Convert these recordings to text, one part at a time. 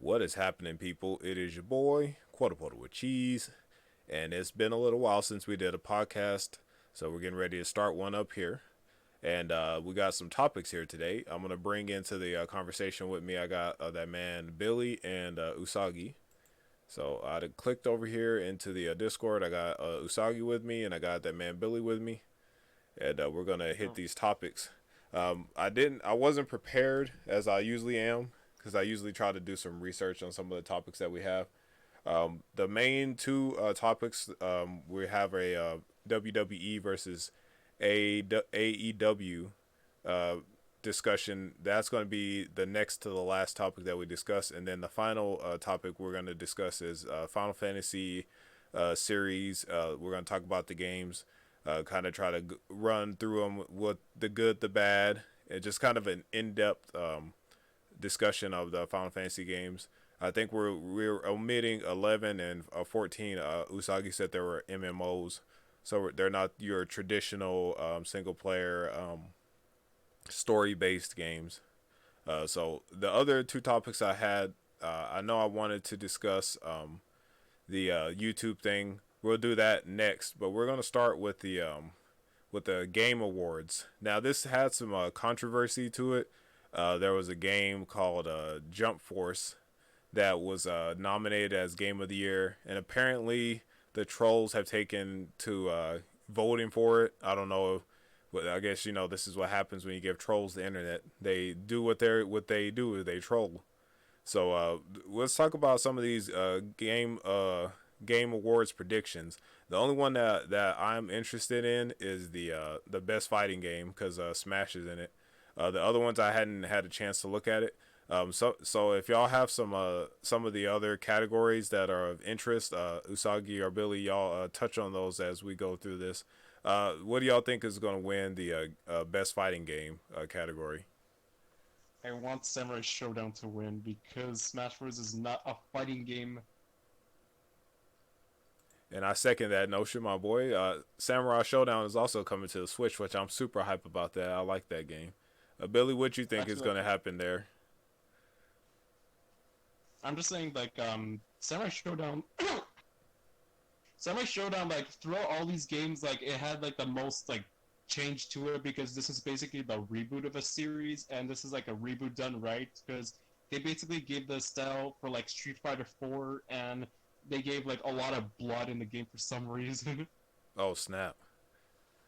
What is happening, people? It is your boy, Quota Quota with Cheese, and it's been a little while since we did a podcast, so we're getting ready to start one up here. And we got some topics here today. I'm going to bring into the conversation with me, I got that man Billy and Usagi. So I clicked over here into the Discord. I got Usagi with me, and I got that man Billy with me, and we're going to hit Oh, these topics. I wasn't prepared as I usually am because I usually try to do some research on some of the topics that we have. The main two topics we have a WWE versus AEW uh, discussion. That's going to be the next to the last topic that we discuss, and then the final topic we're going to discuss is Final Fantasy series. We're going to talk about the games, kind of try to run through them with the good, the bad, and just kind of an in-depth discussion of the Final Fantasy games. I think we're omitting 11 and 14. Usagi said there were MMOs, so they're not your traditional single player story based games. So the other two topics I had, I know I wanted to discuss the YouTube thing. We'll do that next, but we're gonna start with the game awards. Now this had some controversy to it. There was a game called Jump Force that was nominated as Game of the Year, and apparently the trolls have taken to voting for it. I don't know, but I guess this is what happens when you give trolls the internet. They do what they do is they troll. So let's talk about some of these game awards predictions. The only one that I'm interested in is the best fighting game because Smash is in it. The other ones I hadn't had a chance to look at it. So if y'all have some of the other categories that are of interest, Usagi or Billy, y'all touch on those as we go through this. What do y'all think is going to win the best fighting game category? I want Samurai Showdown to win because Smash Bros. Is not a fighting game. And I second that notion, my boy. Samurai Showdown is also coming to the Switch, which I'm super hype about that. I like that game. Billy, what you think is Actually, going to happen there? I'm just saying, Samurai Showdown. Samurai Showdown, throughout all these games, it had the most change to it because this is basically the reboot of a series, and this is a reboot done right because they basically gave the style for Street Fighter 4, and they gave a lot of blood in the game for some reason. Oh snap!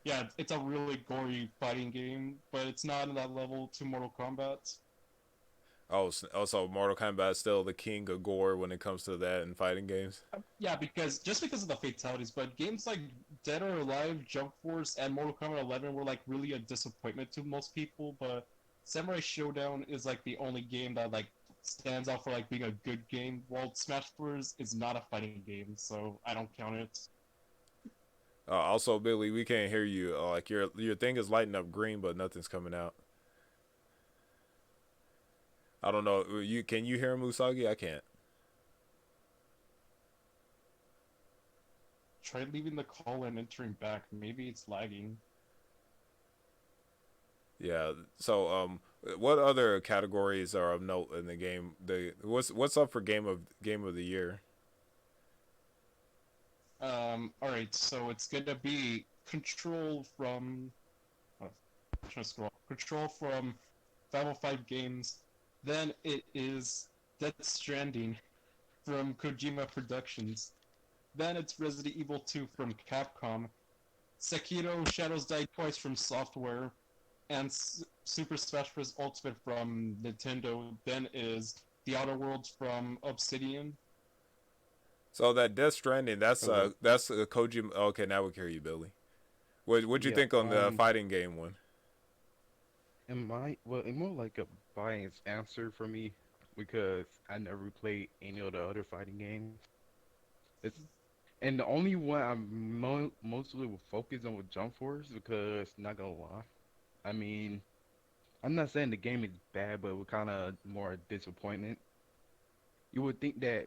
Yeah, it's a really gory fighting game, but it's not on that level to Mortal Kombat. Oh, also Mortal Kombat is still the king of gore when it comes to that in fighting games. Yeah, because of the fatalities, but games like Dead or Alive, Jump Force, and Mortal Kombat 11 were really a disappointment to most people. But Samurai Showdown is the only game that stands out for being a good game, while Smash Bros is not a fighting game, so I don't count it. Also, Billy, we can't hear you. Like your thing is lighting up green, but nothing's coming out. I don't know. You can you hear him, Usagi? I can't. Try leaving the call and entering back. Maybe it's lagging. Yeah. So, what other categories are of note in the game? The what's up for game of the year? All right, so it's gonna be Control from. Oh, I'm trying to scroll. Control from 505 Games. Then it is Death Stranding from Kojima Productions. Then it's Resident Evil 2 from Capcom. Sekiro Shadows Die Twice from Software. And Super Smash Bros. Ultimate from Nintendo. Then is The Outer Worlds from Obsidian. So that Death Stranding, Hello. that's a Kojima. Okay, now we can hear you, Billy. What'd you Yeah. think on the fighting game one? It's more like a biased answer for me because I never played any of the other fighting games. It's and the only one I'm mostly will focus on with Jump Force because not gonna lie, I mean I'm not saying the game is bad, but it was kind of more disappointment. You would think that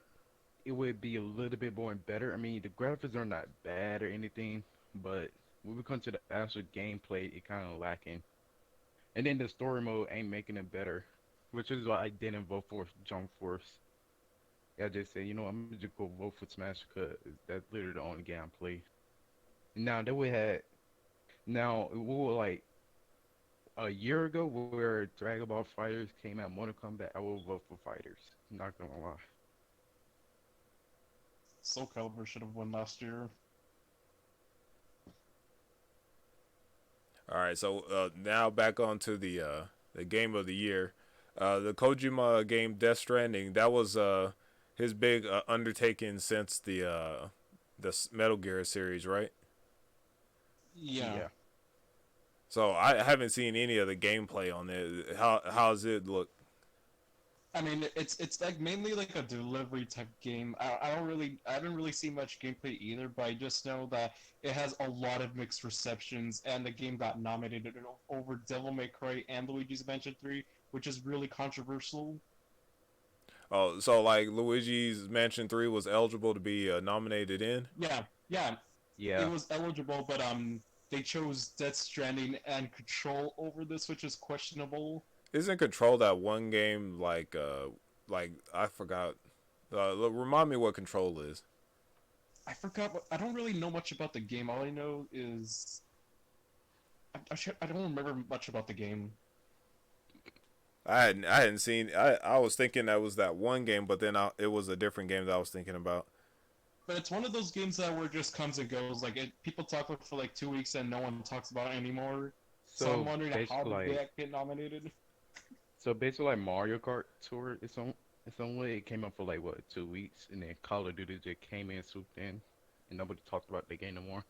it would be a little bit more better. I mean the graphics are not bad or anything, but when we come to the actual gameplay, it kind of lacking. And then the story mode ain't making it better, which is why I didn't vote for Jump Force. I just say, I'm gonna just go vote for Smash because that's literally the only game I play. Now that we had, now we were like a year ago where Dragon Ball Fighters came out, Mortal Kombat. I will vote for Fighters. Not gonna lie. Soul Calibur should have won last year. All right, so now back on to the game of the year. The Kojima game Death Stranding, that was his big undertaking since the Metal Gear series, right? Yeah. Yeah. So I haven't seen any of the gameplay on it. How's it look? I mean, it's like mainly like a delivery type game. I haven't really seen much gameplay either, but I just know that it has a lot of mixed receptions, and the game got nominated over Devil May Cry and Luigi's Mansion 3, which is really controversial. Oh, so like Luigi's Mansion 3 was eligible to be nominated in? Yeah, yeah, it Yeah. was eligible, but they chose Death Stranding and Control over this, which is questionable. Isn't Control that one game like I forgot. Remind me what Control is. I forgot. I don't really know much about the game. All I know is I don't remember much about the game. I hadn't seen. I was thinking that was that one game, but then it was a different game that I was thinking about. But it's one of those games that where it just comes and goes. Like people talk about it for like 2 weeks and no one talks about it anymore. So I'm So wondering how basically, did like, that get nominated? Mario Kart Tour. It's only it came out for like what 2 weeks, and then Call of Duty just came in, swooped in, and nobody talked about the game no more.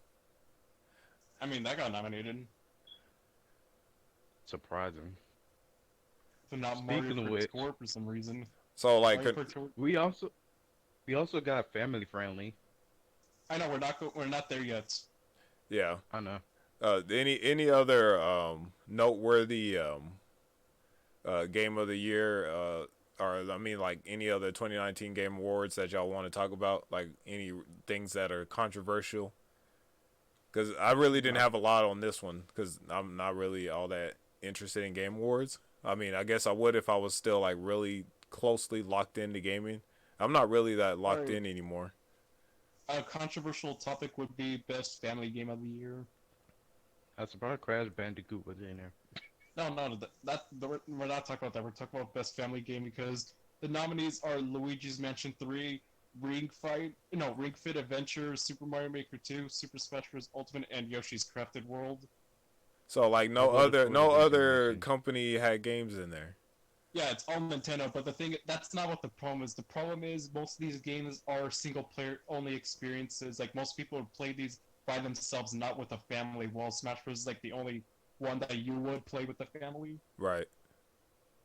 I mean, that got nominated, Surprising. but not Mario Speaking of Kart which, Tour for some reason. So like, Mario Kart Tour. we also got family friendly. I know we're not there yet. yeah. I know. Any other noteworthy game of the year or I mean like any other 2019 game awards that y'all want to talk about, like any things that are controversial? Because I really didn't Not have a lot on this one because I'm not really all that interested in game awards. I mean, I guess I would if I was still like really closely locked into gaming. I'm not really that locked Or in anymore. a controversial topic would be best family game of the year. I surprised Crash Bandicoot was in there. No, we're not talking about that. We're talking about best family game because the nominees are Luigi's Mansion 3, Ring Fit Adventure, Super Mario Maker 2, Super Smash Bros. Ultimate, and Yoshi's Crafted World. So like I voted for no Luigi other Mansion. company had games in there. Yeah, it's all Nintendo, but that's not what the problem is. The problem is most of these games are single player only experiences. Like most people would play these by themselves, not with a family. While Smash Bros. Is like the only one that you would play with the family. Right.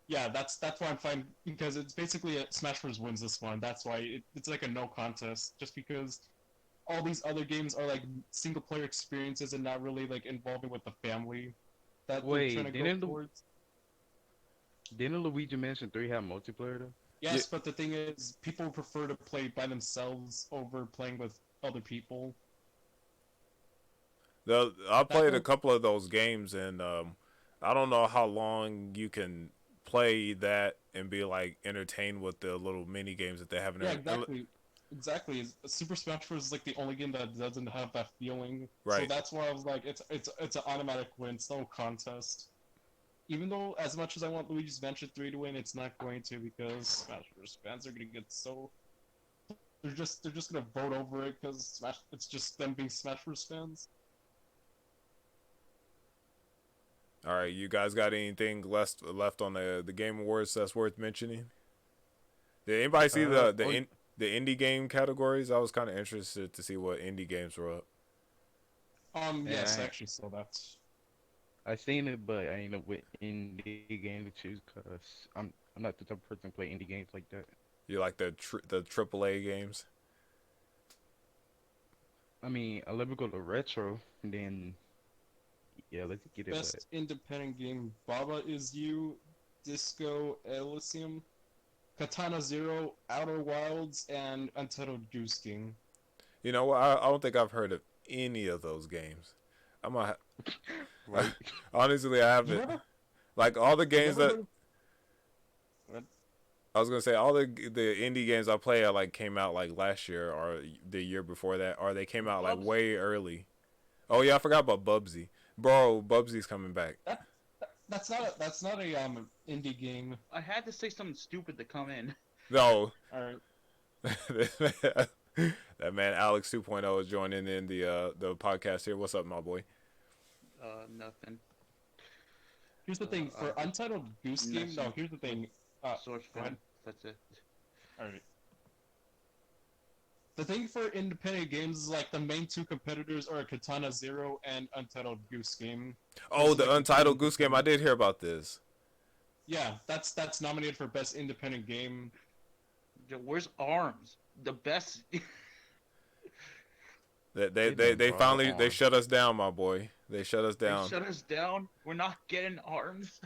Yeah, that's why I'm fine because it's basically Smash Bros. Wins this one. That's why it's like a no contest. Just because all these other games are like single player experiences and not really like involving with the family that they're trying Wait, to go didn't towards. didn't Luigi Mansion 3 have multiplayer though? Yeah. Yes, but the thing is, people prefer to play by themselves over playing with other people. I That played a goes, couple of those games, and I don't know how long you can play that and be like entertained with the little mini games that they have in yeah, there. exactly. Super Smash Bros. Is like the only game that doesn't have that feeling. So Right. that's why I was like, it's an automatic win. It's no contest. Even though, as much as I want Luigi's Mansion 3 to win, it's not going to because Smash Bros. Fans are gonna get so they're just gonna vote over it because Smash. It's just them being Smash Bros. Fans. All right, you guys got anything left on the game awards that's worth mentioning? Did anybody see Oh, the indie game categories? I was kind of interested to see what indie games were up. Yes, I yeah, actually saw that. I seen it, but I ain't know what indie game to choose because I'm not the type of person to play indie games like that. You like the AAA games? I mean, I love to go to retro, and then yeah, let's get it. But Best independent game: Baba Is You, Disco Elysium, Katana Zero, Outer Wilds, and Untitled Goose Game. You know what? I don't think I've heard of any of those games. I'm gonna right, honestly, I You haven't. never, Like all the you games never that heard? What? I was gonna say all the indie games I play like came out like last year or the year before that, or they came out like Bubs. way early. Oh yeah, I forgot about Bubsy. Bro, Bubsy's coming back. That's not a indie game. I had to say something stupid to come in. No, All right. that man Alex 2.0 is joining in the podcast here. What's up, my boy? Nothing. Here's the thing for Untitled Goose Game. No, here's the thing. Source go ahead. film. That's it. All right. The thing for independent games is like the main two competitors are Katana Zero and Untitled Goose Game. Oh, Those are the like Untitled Goose Game. I did hear about this. Yeah, that's nominated for best independent game. Yo, where's Arms? The best. They finally they shut us down, my boy. They shut us They down. shut us down. We're not getting Arms.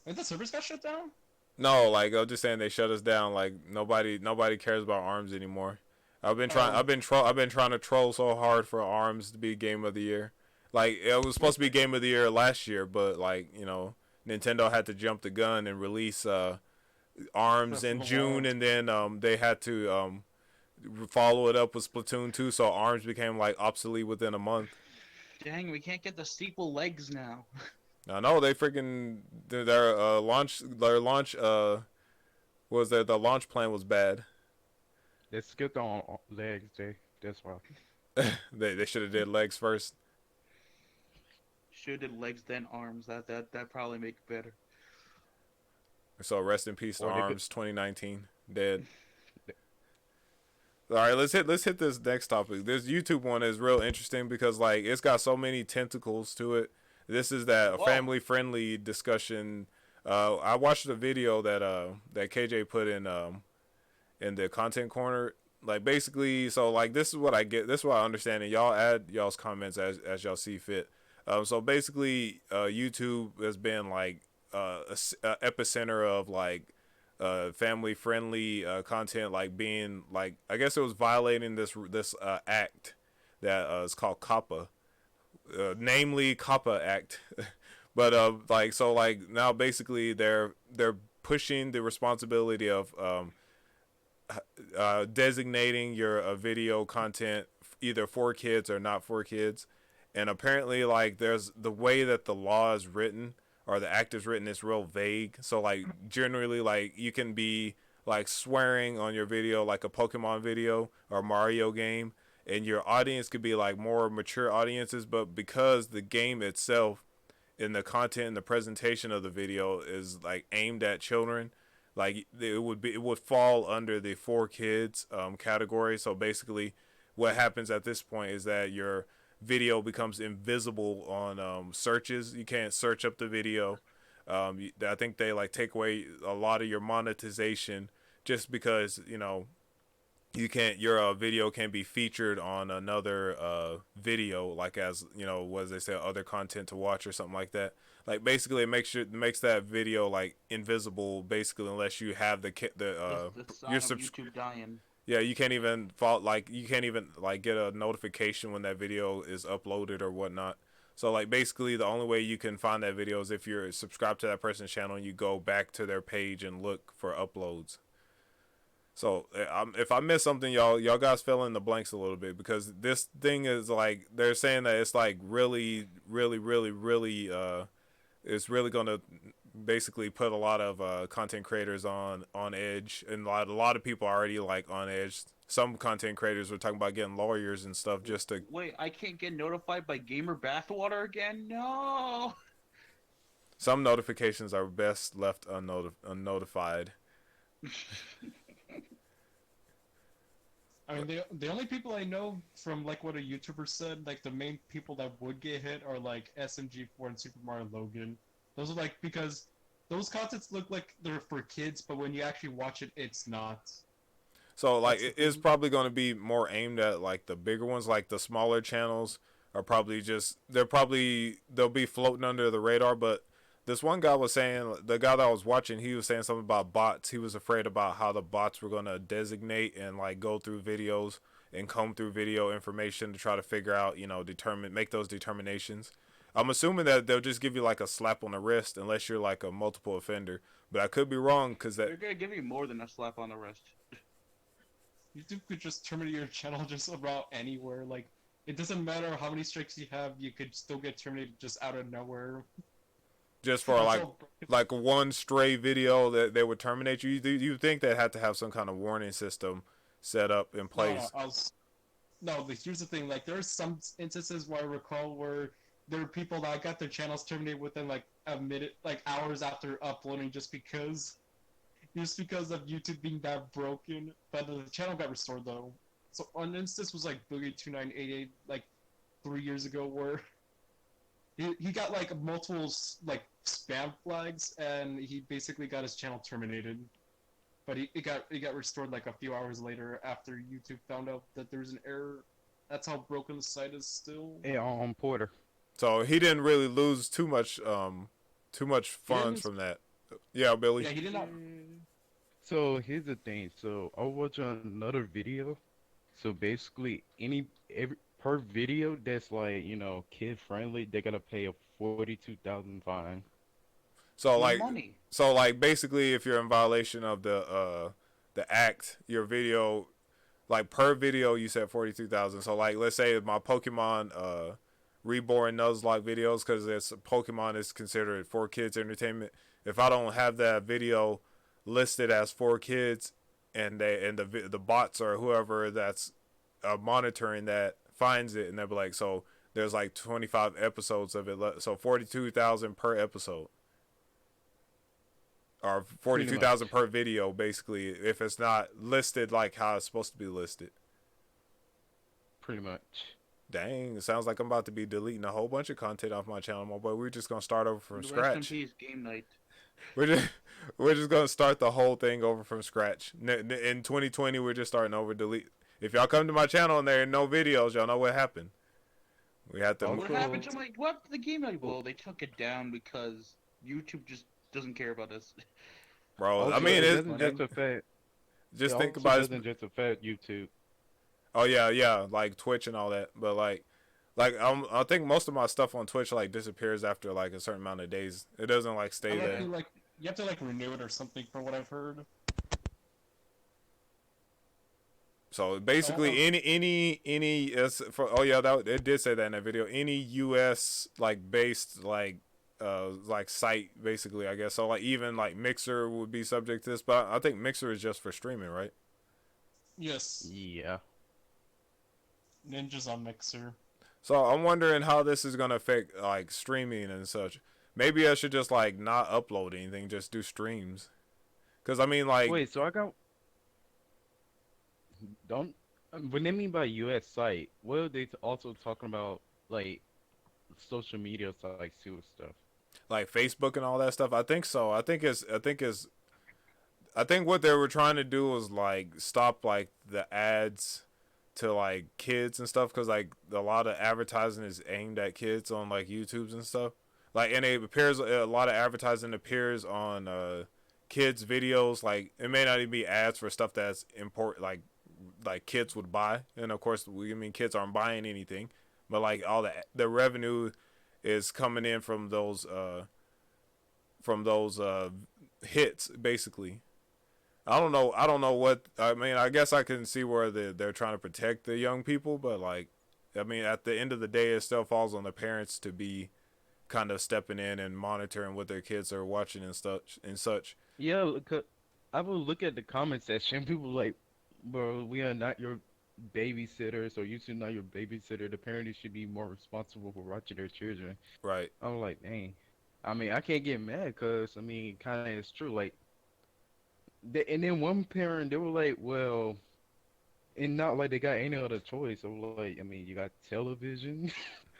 Wait, the servers got shut down? No, like I'm just saying they shut us down. Like nobody cares about ARMS anymore. I've been trying to troll so hard for ARMS to be game of the year. Like it was supposed to be game of the year last year, but like, you know, Nintendo had to jump the gun and release ARMS in June, and then they had to follow it up with Splatoon 2, so ARMS became like obsolete within a month. Dang, we can't get the steeple legs now. I know they freaking their launch was that the launch plan was bad. They skipped on legs, Jay. That's why. They should have did legs first. Should have legs then Arms. That probably make it better. So rest in peace to Or they could- ARMS 2019 dead. All right, let's hit this next topic. This YouTube one is real interesting because like it's got so many tentacles to it. This is that Whoa. family friendly discussion. I watched a video that KJ put in the content corner. Like basically, so like this is what I get. This is what I understand, and y'all add y'all's comments as y'all see fit. So basically, YouTube has been like a epicenter of like family friendly content, like being like, I guess it was violating this act that is called COPPA, namely COPPA Act. But like so like now basically they're pushing the responsibility of designating your video content either for kids or not for kids. And apparently like there's the way that the law is written or the act is written is real vague. So like generally like you can be like swearing on your video like a Pokemon video or Mario game, and your audience could be like more mature audiences, but because the game itself and the content and the presentation of the video is like aimed at children, like it would fall under the for kids category. So basically what happens at this point is that your video becomes invisible on searches. You can't search up the video. I think they like take away a lot of your monetization just because, you know, you can't, your video can be featured on another video, like as, you know, what they say, other content to watch or something like that. Like basically it makes that video like invisible basically, unless you have the sign your of YouTube dying. yeah, you can't even get a notification when that video is uploaded or whatnot. So like basically the only way you can find that video is if you're subscribed to that person's channel and you go back to their page and look for uploads. So if I missed something, y'all guys fill in the blanks a little bit, because this thing is like, they're saying that it's like really it's really gonna basically put a lot of content creators on edge, and a lot of people are already like on edge. Some content creators were talking about getting lawyers and stuff just to Wait, I can't get notified by Gamer Bathwater again? No! some notifications are best left unnotified. I mean, the only people I know from like what a YouTuber said, like the main people that would get hit are like SMG4 and Super Mario Logan. Those are like, because those contents look like they're for kids, but when you actually watch it, it's not. So like That's it the is thing. probably going to be more aimed at like the bigger ones. Like the smaller channels are probably just they'll be floating under the radar. But this one guy was saying, the guy that I was watching, he was saying something about bots. He was afraid about how the bots were going to designate and like go through videos and comb through video information to try to figure out, you know, make those determinations. I'm assuming that they'll just give you like a slap on the wrist unless you're like a multiple offender. But I could be wrong because that They're gonna give you more than a slap on the wrist. YouTube could just terminate your channel just about anywhere. Like, it doesn't matter how many strikes you have, you could still get terminated just out of nowhere. just for That's like how like one stray video that they would terminate you. You think they had to have some kind of warning system set up in no, place? here's the thing. Like, there are some instances where I recall where there are people that got their channels terminated within like a minute, like hours after uploading, just because of YouTube being that broken. But the channel got restored though. So one instance was like Boogie2988, like 3 years ago, where he got like multiple like spam flags, and he basically got his channel terminated. But it got restored like a few hours later after YouTube found out that there's an error. That's how broken the site is still. Hey, Porter. So he didn't really lose too much He funds didn't. from that. Yeah, Billy. Yeah, he did not. So here's the thing. So I watched another video. So basically, every per video that's like kid friendly, they gotta pay a 42,000 fine. So More like money. basically if you're in violation of the act, your video like per video you said 42,000. So like let's say my Pokemon Reborn Nuzlocke videos, because it's Pokemon is considered for kids entertainment. If I don't have that video listed as for kids, and the bots or whoever that's monitoring that finds it, and they'll be like, so there's like 25 episodes of it, so 42,000 per episode, or Pretty 42,000 much. per video, basically, if it's not listed like how it's supposed to be listed. Pretty much. Dang, it sounds like I'm about to be deleting a whole bunch of content off my channel, my boy. We're just gonna start over from Rest in scratch. peace, game night. We're just we're just gonna start the whole thing over from scratch. In 2020, we're just starting over. Delete. If y'all come to my channel and there are no videos, y'all know what happened. We had to. What Also, happened to what the game night? Well, they took it down because YouTube just doesn't care about us. Bro, I also mean, it it, doesn't just affect. It just think also about it. doesn't just affect YouTube. Oh yeah, like Twitch and all that. But like I think most of my stuff on Twitch like disappears after like a certain amount of days. It doesn't like stay Unless there. you have to like renew it or something, from what I've heard. So basically, any oh yeah, that it did say that in that video. Any U.S. like based like site, basically, I guess. So like even like Mixer would be subject to this, but I think Mixer is just for streaming, right? Yes, Yeah. Ninja's on Mixer. So I'm wondering how this is gonna affect like streaming and such. Maybe I should just like not upload anything, just do streams. Cause I mean like Wait, so I got don't when they mean by US site, what are they also talking about like social media sites too and stuff? Facebook and all that stuff. I think so. I think what they were trying to do was like stop like the ads to like kids and stuff, because like a lot of advertising is aimed at kids on like YouTube's and stuff. Like, and it appears a lot of advertising appears on kids videos. Like it may not even be ads for stuff that's important, like kids would buy. And of course, we mean kids aren't buying anything, but like all the revenue is coming in from those hits, basically. I don't know. I don't know what. I mean, I guess I can see where they're trying to protect the young people, but like, I mean, at the end of the day, it still falls on the parents to be kind of stepping in and monitoring what their kids are watching and such. Yeah, I will look at the comment section. People like, bro, we are not your babysitters, or you should not your babysitter. The parents should be more responsible for watching their children. Right. I'm like, dang. I mean, I can't get mad because I mean, kind of it's true. Like, and then one parent, they were like, well, and not like they got any other choice. I was like, I mean, you got television.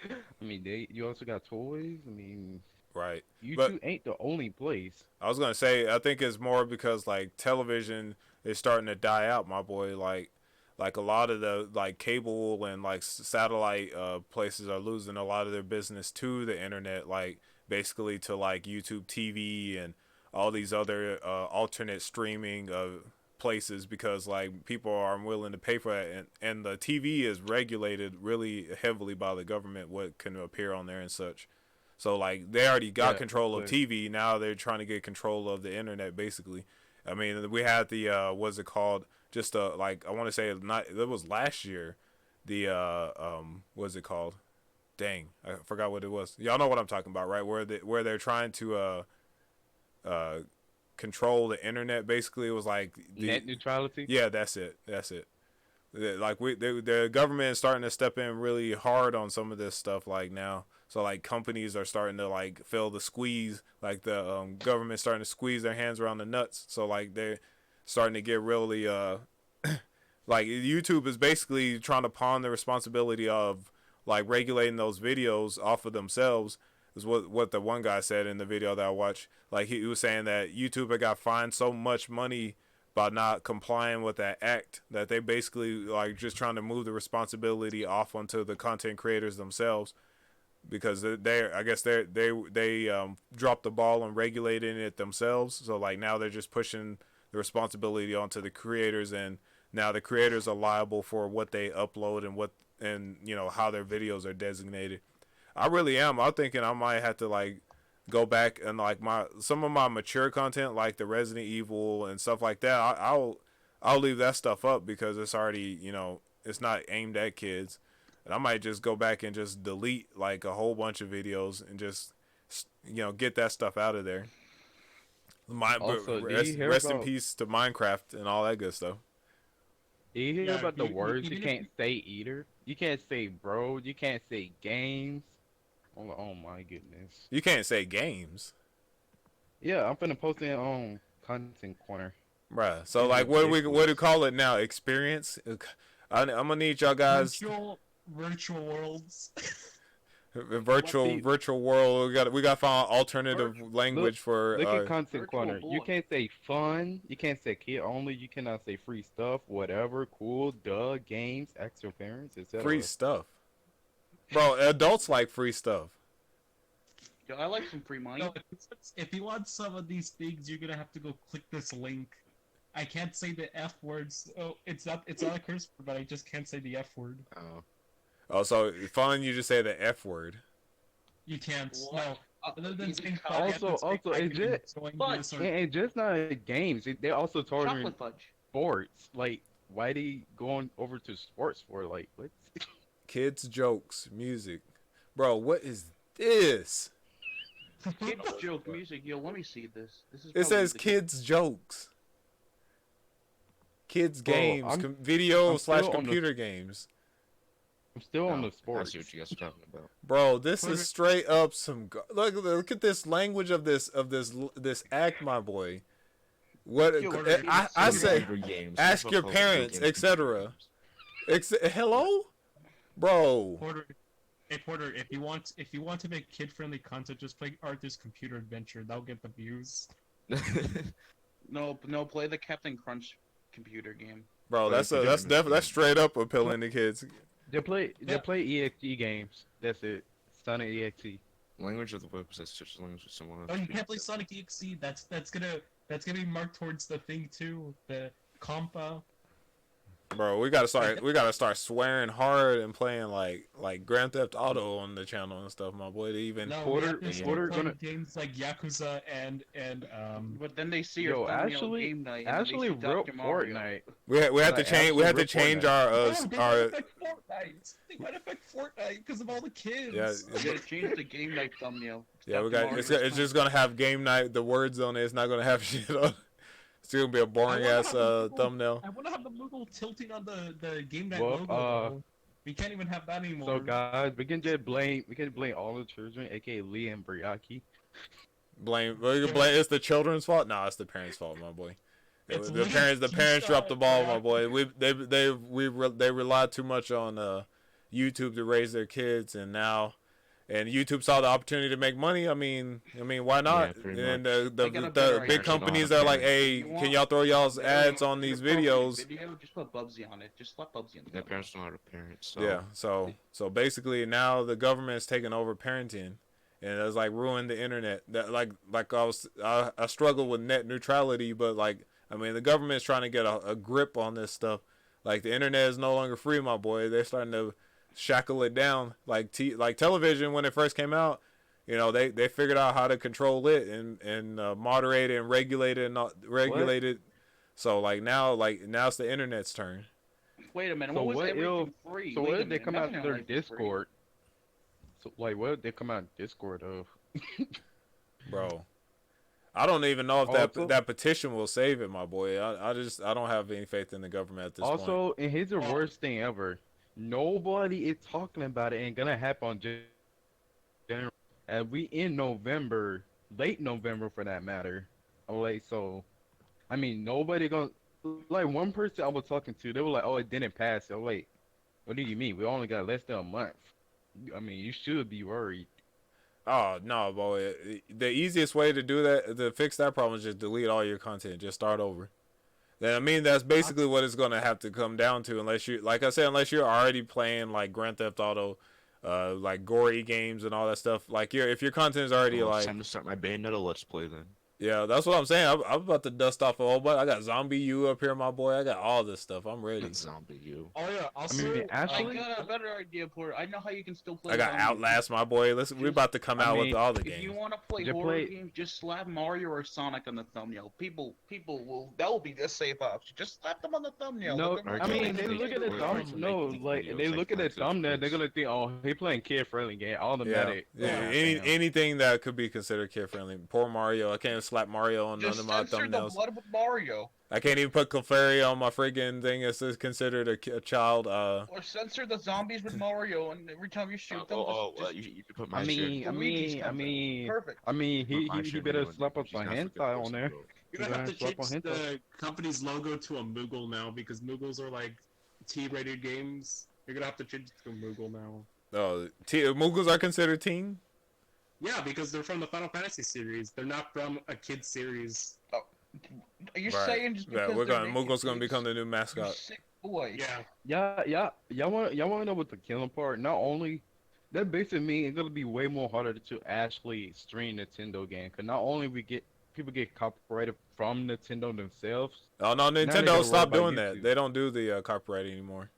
I mean, you also got toys. I mean, Right. But YouTube ain't the only place. I was gonna say, I think it's more because like television is starting to die out, my boy. Like a lot of the like cable and like satellite places are losing a lot of their business to the internet, like basically to like YouTube TV and all these other alternate streaming places, because like people are unwilling to pay for that, and the TV is regulated really heavily by the government what can appear on there and such. So like they already got Yeah, control of but TV. Now they're trying to get control of the internet, basically. I mean, we had the what's it called? Just like I want to say not. It was last year. The what's it called? Dang, I forgot what it was. Y'all know what I'm talking about, right? Where they're trying to uh control the internet. Basically, it was like net neutrality. yeah, that's it. Like the government is starting to step in really hard on some of this stuff like now. So like companies are starting to like feel the squeeze, like the government starting to squeeze their hands around the nuts. So like they're starting to get really like YouTube is basically trying to pawn the responsibility of like regulating those videos off of themselves. Is what the one guy said in the video that I watched. Like he was saying that YouTube had got fined so much money by not complying with that act that they basically like just trying to move the responsibility off onto the content creators themselves, because I guess they dropped the ball on regulating it themselves. So like now they're just pushing the responsibility onto the creators, and now the creators are liable for what they upload and you know how their videos are designated. I really am. I'm thinking I might have to like go back and like some of my mature content, like the Resident Evil and stuff like that. I'll leave that stuff up because it's already, you know, it's not aimed at kids. And I might just go back and just delete like a whole bunch of videos and just, you know, get that stuff out of there. Also, do you hear Rest in about? peace to Minecraft and all that good stuff. Do you hear Yeah, about the words you even if can't say either? You can't say bro. You can't say games. Oh my goodness. You can't say games, Yeah, I'm finna post it on Content Corner. bruh. So It's like, what do we ridiculous. call it now? Experience. I'm gonna need y'all guys. virtual worlds. Virtual See, virtual world. We got to find alternative look, language for look at Content Virtual Corner. You boy. can't say fun. You can't say kid only. You cannot say free stuff, whatever, cool, duh, games, extra parents, free etc. stuff, bro. Adults like free stuff. Yo, I like some free money. No, if you want some of these things, you're gonna have to go click this link. I can't say the F words. Oh, it's not a curse word, but I just can't say the F word. Oh, so fun. You just say the F word. You can't. What? No. Other than Easy saying cut. fun, you have to say Also, is hyphen, it? showing Fudge. this or And just not games. They're also touring Chocolate fudge. sports. Like, why they going over to sports for? Like, what? Kids jokes, music, bro. What is this? Kids joke music. Yo, let me see this. This is It probably says the- kids jokes, kids Bro, games, I'm video I'm slash still on the computer games. I'm still on No, the I sports. see what you guys are talking about. Bro, this Put is it- straight up some. Look at this language of this act, my boy. What Yo, I kids say? Computer games. Ask That's what your I call video parents, games, computer etc. games. Hello, bro. Porter. Hey Porter, if you want to make kid-friendly content, just play Arthur's Computer Adventure. That'll get the views. No, play the Captain Crunch computer game. Bro, Well, that's you could that's do it. definitely that's straight up appealing to kids. They play EXE games. That's it. Sonic EXE. Language of the web says such language with someone else. Oh, you can't play Sonic EXE. That's gonna be marked towards the thing too. The COPPA. Bro, we gotta start swearing hard and playing like Grand Theft Auto on the channel and stuff, my boy. To even No, Porter- we have to start Porter playing gonna- games like Yakuza and But then they see your Yo, thumbnail actually, game night. And actually, they see real Dr. Mario. Fortnite. we have to Like, change we have to actually change Fortnite. our Oh, they might our affect Fortnite. They might affect Fortnite because of all the kids. Yeah, You gotta change the game night thumbnail. yeah, we Dr. got it's Mario's just gonna have game night, the words on it. It's not gonna have shit on it. It's gonna be a boring wanna ass have a Google- thumbnail. I want to have the Moogle tilting on the game night Well, logo. though. We can't even have that anymore. So guys, we can blame all the children, aka Lee and Briaki. It's the children's fault. No, it's the parents' fault, my boy. It's The Lee's parents dropped the ball, my G-Star, boy. They relied too much on YouTube to raise their kids, and YouTube saw the opportunity to make money. I mean, why not? Yeah, pretty And much. They got a the better big idea. companies Actually, are like, no, hey, You can want- y'all throw y'all's ads on these videos? Video, just put Bubsy on it. Just slap Bubsy on the Their thumbnail. parents know how to parent. So Yeah. So basically, now the government's taking over parenting, and it's like ruined the internet. That like I struggle with net neutrality, but like I mean, the government's trying to get a grip on this stuff. Like the internet is no longer free, my boy. They're starting to shackle it down. Like television when it first came out, You know, they figured out how to control it and moderate it and regulate it and not regulate it. So now it's the internet's turn. Wait a minute. So What was what if everything free? so Wait what a if they minute. come Mega out Man their Life was free. Discord? So like what if they come out Discord of? Bro, I don't even know if Also, that petition will save it, my boy. I don't have any faith in the government at this point. also, and here's the worst thing ever. Nobody is talking about it and gonna happen on January. And we in November, late November for that matter. Like so, I mean nobody gonna like one person I was talking to. They were like, "Oh, it didn't pass." So wait, what do you mean? We only got less than a month. I mean, you should be worried. Oh no, boy! The easiest way to do that, to fix that problem, is just delete all your content. Just start over. Then I mean, that's basically what it's gonna have to come down to, unless you, like I said, unless you're already playing like Grand Theft Auto, like gory games and all that stuff. Like if your content is already Well, it's like, time to start my Bayonetta Let's Play then. yeah, that's what I'm saying. I'm about to dust off a whole bunch. I got Zombie U up here, my boy. I got all this stuff. I'm ready. That's Zombie U. Oh yeah. I Also, mean, I actually, got a better idea for it. I know how you can still play. I got zombies. Outlast, my boy. Listen, we're about to come I out with mean, all the If you games. want to play Did you horror play- games, just slap Mario or Sonic on the thumbnail. People will. That will be the safe option. Just slap them on the thumbnail. no, Let them I know mean, they they can look at the play thumb- games. no, Make like videos they like look at the Francis thumbnail, they're Chris. gonna think, oh, he playing kid friendly game, Yeah, automatic. yeah. Bam. Anything that could be considered kid friendly. Poor Mario. I can't slap Mario on none Just of my censor the thumbnails. blood with Mario, I can't even put Clefairy on my freaking thing. It's considered a child. or censor the zombies with Mario, and every time you shoot them, You could put I my mean, I Luigi's mean, I comes out. mean, Perfect. I mean, Put my he shit better video in slap there, up she's some not hentai freaking on there. bro. you're gonna have to Slap change on hentai. the company's logo to a Moogle now because Moogles are like T-rated games. You're gonna have to change it to a Moogle now. Oh, Muggles are considered teen. Yeah, because they're from the Final Fantasy series. They're not from a kid series. Are you Right. saying just Yeah, because we're they're gonna naked Muggle's gonna boobs, become the new you mascot. sick boy? Yeah. Y'all wanna know what the killing part? Not only that basically means it's gonna be way more harder to actually stream Nintendo game, cause not only people get copyrighted from Nintendo themselves. Oh no, they Nintendo gotta stopped worry doing about that. YouTube. They don't do the copyright anymore.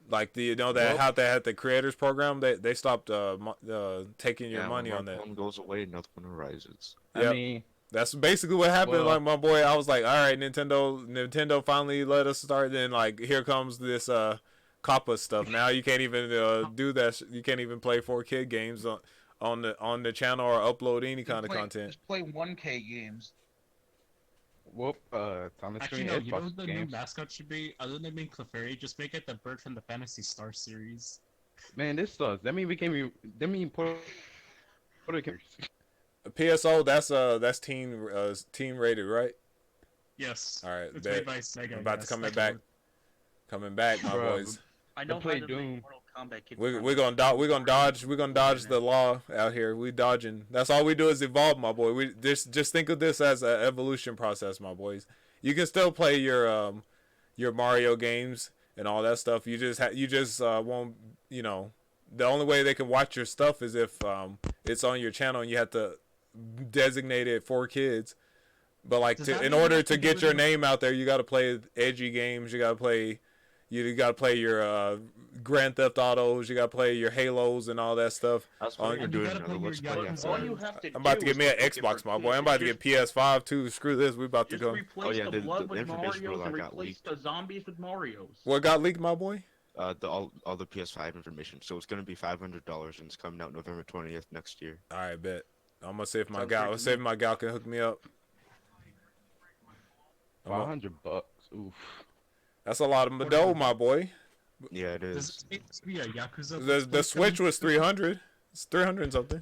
Like that Well- how they had the creators program. They stopped taking your Yeah, money when on that. one goes away, another one arises. I Yep. mean, That's basically what happened. Well- Like my boy, I was like, all right, Nintendo finally let us start. Then like here comes this COPPA stuff. Now you can't even do that. You can't even play 4K games on the channel or upload any kind of content. Just play 1K games. whoop, time to Actually, stream no. You know Xbox what the new games. mascot should be? Other than being Clefairy, just make it the bird from the Fantasy Star series. Man, this sucks. That mean we can't be. That mean Puerto Ricans. PSO, that's teen rated, right? Yes. All right, It's bet. made by Sega. I'm about to yes. coming That back. can Coming back, my Bruh, boys. I know play how to Doom. make Mortal Kombat kid We're friendly. gonna dodge the law out here. We dodging. That's all we do is evolve, my boy. We just think of this as an evolution process, my boys. You can still play your Mario games and all that stuff. You just won't, you know. The only way they can watch your stuff is if it's on your channel and you have to designate it for kids. But like Does that in mean you order have to to get give your them- name out there, you got to play edgy games. You got to play your Grand Theft Autos. You got to play your Halos and all that stuff. That's Oh, why we're and doing you gotta another play Let's your Play. Yakuza. after All you this. have to I'm about to do get is me an just look Xbox, my different boy. I'm about to kids. get PS5 too. Screw this. We about to Just go. replace yeah, the the blood with information Mario's and got replace leaked. the zombies with Mario's. What got leaked, my boy? All the PS5 information. So it's gonna be $500 and it's coming out November 20th next year. All right, bet. I'm gonna see if my Sounds gal. great Let's to see if my gal can hook me up. $500. Oof. That's a lot of dough, my boy. Yeah, it Does is. it need to be a Yakuza? The Switch was 300. It's 300 and something.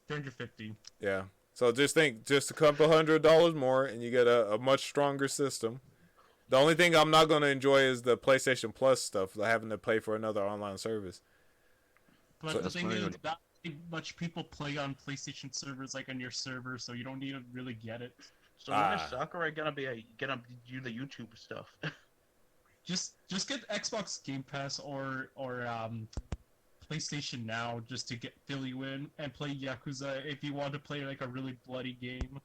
350. Yeah. So just think, just a couple $100 more, and you get a much stronger system. The only thing I'm not gonna enjoy is the PlayStation Plus stuff, like having to pay for another online service. But So the that's thing why is, when- not much people play on PlayStation servers like on your server, so you don't need to really get it. So when is Ah. Sakurai gonna do the YouTube stuff? Just get Xbox Game Pass or PlayStation Now just to fill you in and play Yakuza if you want to play like a really bloody game.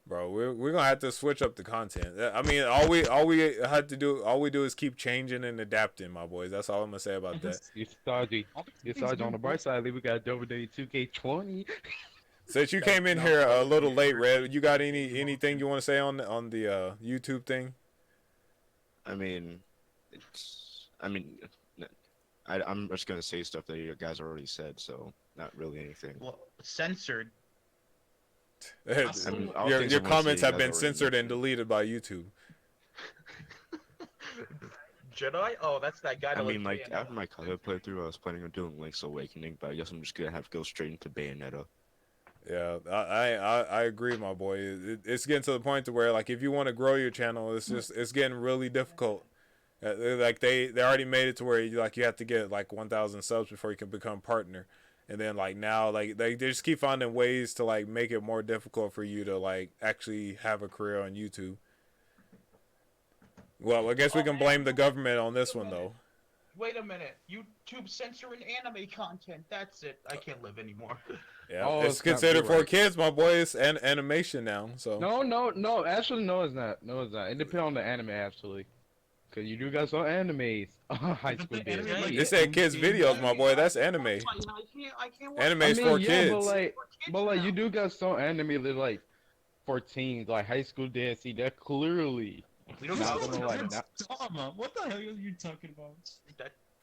Bro, we're gonna have to switch up the content. I mean, all we do is keep changing and adapting, my boys. That's all I'm gonna say about that. You Saji. You Saji, on the bright side, we got WW2K20. Since you came in No, here a no, little no, late, no, Red, you got no, anything you want to say on the YouTube thing? I mean, I mean, I'm just gonna say stuff that you guys already said, so not really anything. Well, censored. I mean, all your things I wanna say comments you have guys been already censored and mentioned. deleted by YouTube. Jedi? Oh, that's that guy I that mean, like like after my color playthrough, I was planning on doing Link's Awakening, but I guess I'm just gonna have to go straight into Bayonetta. Yeah, I agree, my boy. It's getting to the point to where like if you want to grow your channel, it's getting really difficult. Like they already made it to where you have to get like 1,000 subs before you can become partner, and then like now like they just keep finding ways to like make it more difficult for you to like actually have a career on YouTube. Well, I guess we Oh can man, blame the government on this one though. wait a minute. YouTube censoring anime content. That's it. I can't live anymore. Yeah, Oh, it's it's not considered for right. kids, my boy. It's animation now, so. No. Actually, no, it's not. No, it's not. It depends on the anime, actually. Cause you do got some animes. High But school the days. anime, like, It said kids videos, my boy. That's anime. I can't watch Anime I is mean, for yeah, kids. but like you do got some anime that like for teens, like High School DxD. That clearly We don't not know. gonna like. That's dumb. What the hell are you talking about?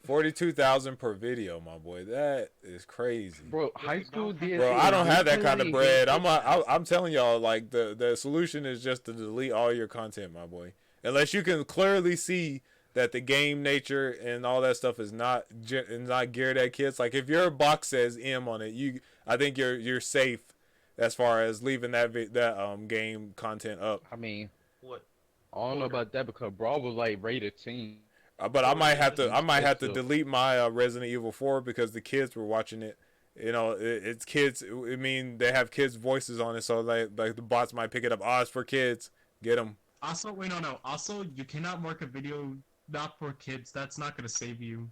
42,000 per video, my boy. That is crazy. Bro, High School DxD. Bro, I don't have that kind of bread. Literally- I'm telling y'all, like the solution is just to delete all your content, my boy. Unless you can clearly see that the game nature and all that stuff is not geared at kids. Like if your box says M on it, I think you're safe as far as leaving that game content up. I mean, What? I don't know about that because Brawl was like rated teen. But I might have to So- delete my Resident Evil 4 because the kids were watching it. You know, it's kids. I mean, they have kids' voices on it, so like the bots might pick it up. Oh, it's for kids. Get them. Also, wait, no. Also, you cannot mark a video not for kids. That's not gonna save you.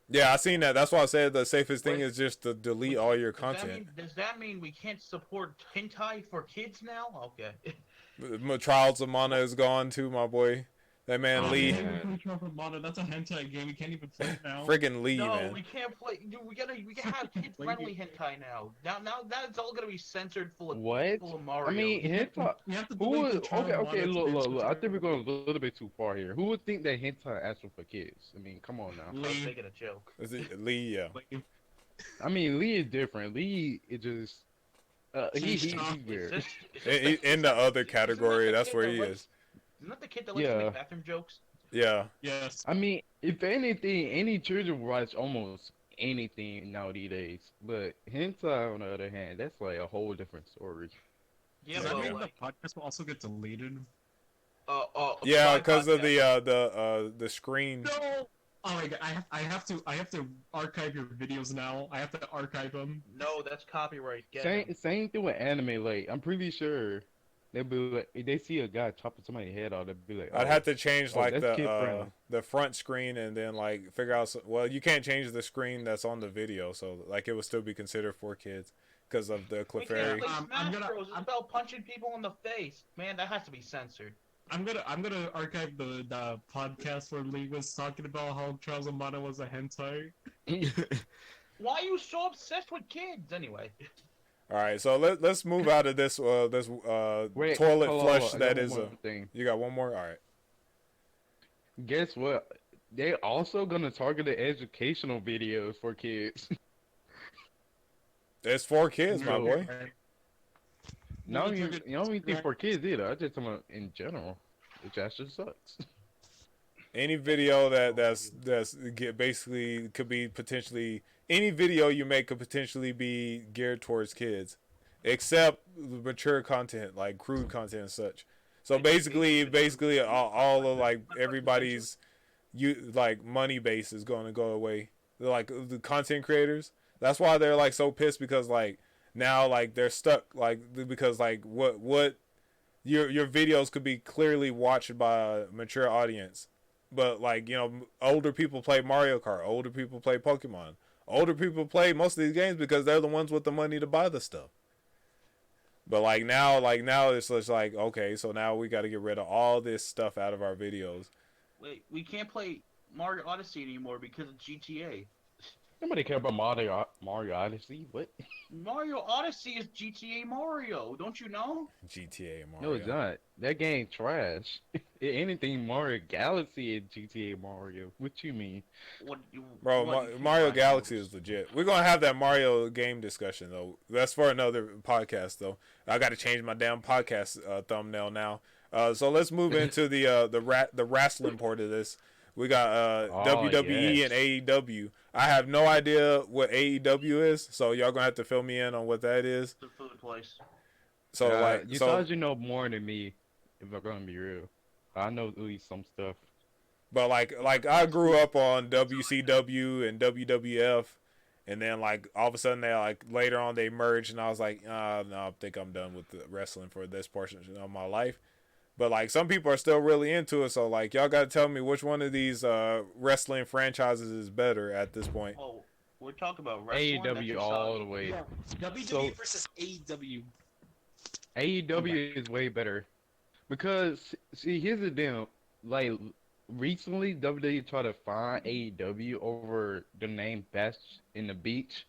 Yeah, I seen that. That's why I said the safest thing Wait. is just to delete all your Does that content. mean, does that mean we can't support hentai for kids now? Okay. Trials of Mana is gone too, my boy. That man Oh, Lee, man. That's a hentai game. You can't even play it now. friggin' Lee, No, man. we can't play. Dude, we gotta have kid-friendly hentai now. Now that's all gonna be censored full of What? Mario. I mean, hentai. You have to Who delete would? the trial Okay. monitor Look. to I think we're ensure- going a little bit too far here. Who would think that hentai actually for kids? I mean, come on now. I was Lee. making a joke. Is it Lee? Yeah. Like, I mean, Lee is different. Lee is just. He's weird. In the other category, that's where he is. Isn't that the kid that likes to Yeah. make bathroom jokes? Yeah. yes. I mean, if anything, any children watch almost anything now these days. But hentai, on the other hand, that's like a whole different story. Yeah, Does that but mean like, the podcast will also get deleted? Yeah, my because of podcast- the screen. No. Oh my god! I have to archive your videos now. I have to archive them. No, that's copyright. Get him. Same thing with anime. Like, I'm pretty sure they'll be like, if they see a guy chopping somebody's head off, they'll be like, I'd oh, have to change like that's kid-friendly. the front screen and then like figure out. Well, you can't change the screen that's on the video, so like it would still be considered for kids because of the We can't Clefairy. play I'm Smash gonna- Bros. It's about punching people in the face. Man, that has to be censored. I'm gonna archive the podcast where Lee was talking about how Trials of Mana was a hentai. Why are you so obsessed with kids anyway? All right, so let's move out of this Wait, toilet hold on, flush I that got is one a. more thing. You got one more? All right. Guess what? They also gonna target the educational videos for kids. It's for kids, my No. boy. Not even, you don't even think for kids either. I just talking about in general. It just sucks. Any video basically could be potentially any video you make could potentially be geared towards kids, except mature content like crude content and such. So basically all of like everybody's like money base is going to go away. Like the content creators. That's why they're like so pissed because like now like they're stuck like because like what your videos could be clearly watched by a mature audience. But like, you know, older people play Mario Kart, older people play Pokemon. Older people play most of these games because they're the ones with the money to buy the stuff. But like now it's just like okay, so now we got to get rid of all this stuff out of our videos. Wait, we can't play Mario Odyssey anymore because of GTA. Nobody care about Mario Odyssey. What? Mario Odyssey is GTA Mario. Don't you know? GTA No, it's Mario. not. That game trash. Anything Mario Galaxy and GTA Mario. What you mean? What? Bro, What? You can't Mario find Galaxy those. is legit. We're gonna have that Mario game discussion though. That's for another podcast though. I got to change my damn podcast thumbnail now. So let's move into the wrestling part of this. We got Oh WWE yes. and AEW. I have no idea what AEW is, so y'all gonna have to fill me in on what that is. The food place. So You so, thought you know more than me, if I'm gonna be real. I know at least some stuff. but like I grew up on WCW and WWF, and then like all of a sudden they like later on they merged, and I was like, no, I think I'm done with the wrestling for this portion of my life. But like some people are still really into it, so like y'all gotta tell me which one of these wrestling franchises is better at this point. Oh, we're talking about wrestling. That's AEW your all side. the way. Yeah, WWE So versus AEW. AEW is way better because see, here's the deal. Like recently, WWE tried to find AEW over the name Bash in the Beach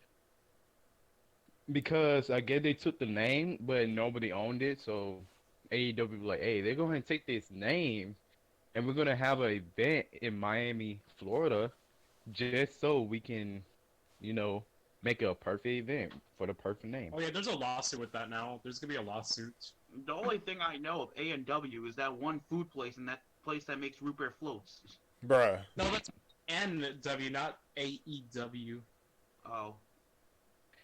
because I guess they took the name, but nobody owned it. So AEW was like, hey, they're going to take this name and we're gonna have an event in Miami, Florida, just so we can, you know, make it a perfect event for the perfect name. Oh yeah, there's a lawsuit with that now. There's gonna be a lawsuit. The only thing I know of A&W is that one food place and that place that makes root beer floats. Bruh. No, that's NW, not AEW. Oh,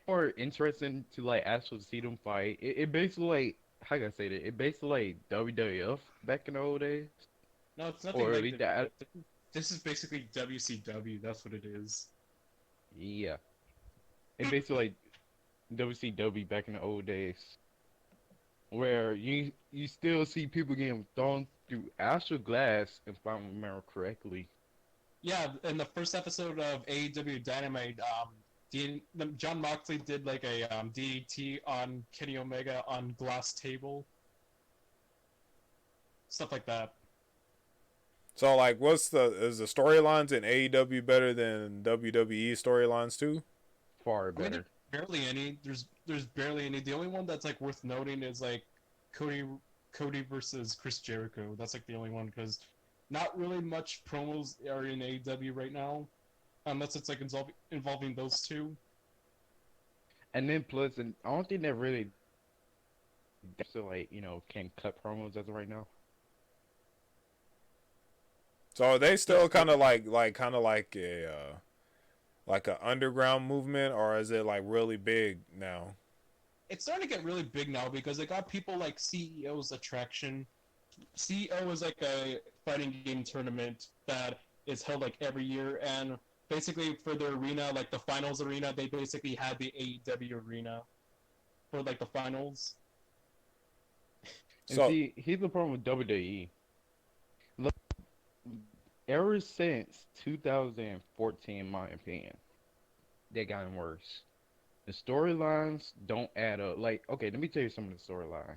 More interesting to like actually see them fight. It basically like how can I say that? It basically like WWF back in the old days, No, it's nothing or at like least that. that. This is basically WCW. That's what it is. Yeah, it basically like WCW back in the old days, where you still see people getting thrown through actual glass, if I remember correctly. Yeah, in the first episode of AEW Dynamite, John Moxley did like a DDT on Kenny Omega on glass table, stuff like that. So like, is the storylines in AEW better than WWE storylines too? Far I mean, better. there's barely any. There's barely any. The only one that's like worth noting is like Cody Cody versus Chris Jericho. That's like the only one because not really much promos are in AEW right now, unless it's like involving those two. And then plus, and I don't think that really so like can cut promos as of right now. So are they still Yes, kind of like a underground movement, or is it like really big now? it's starting to get really big now because it got people like CEO's attraction. CEO is like a fighting game tournament that is held like every year, and basically for the arena, like the finals arena, they basically had the AEW arena for like the finals. And So see, here's the problem with WWE. Look, ever since 2014, in my opinion, they gotten worse. The storylines don't add up. Like, okay, let me tell you some of the storylines.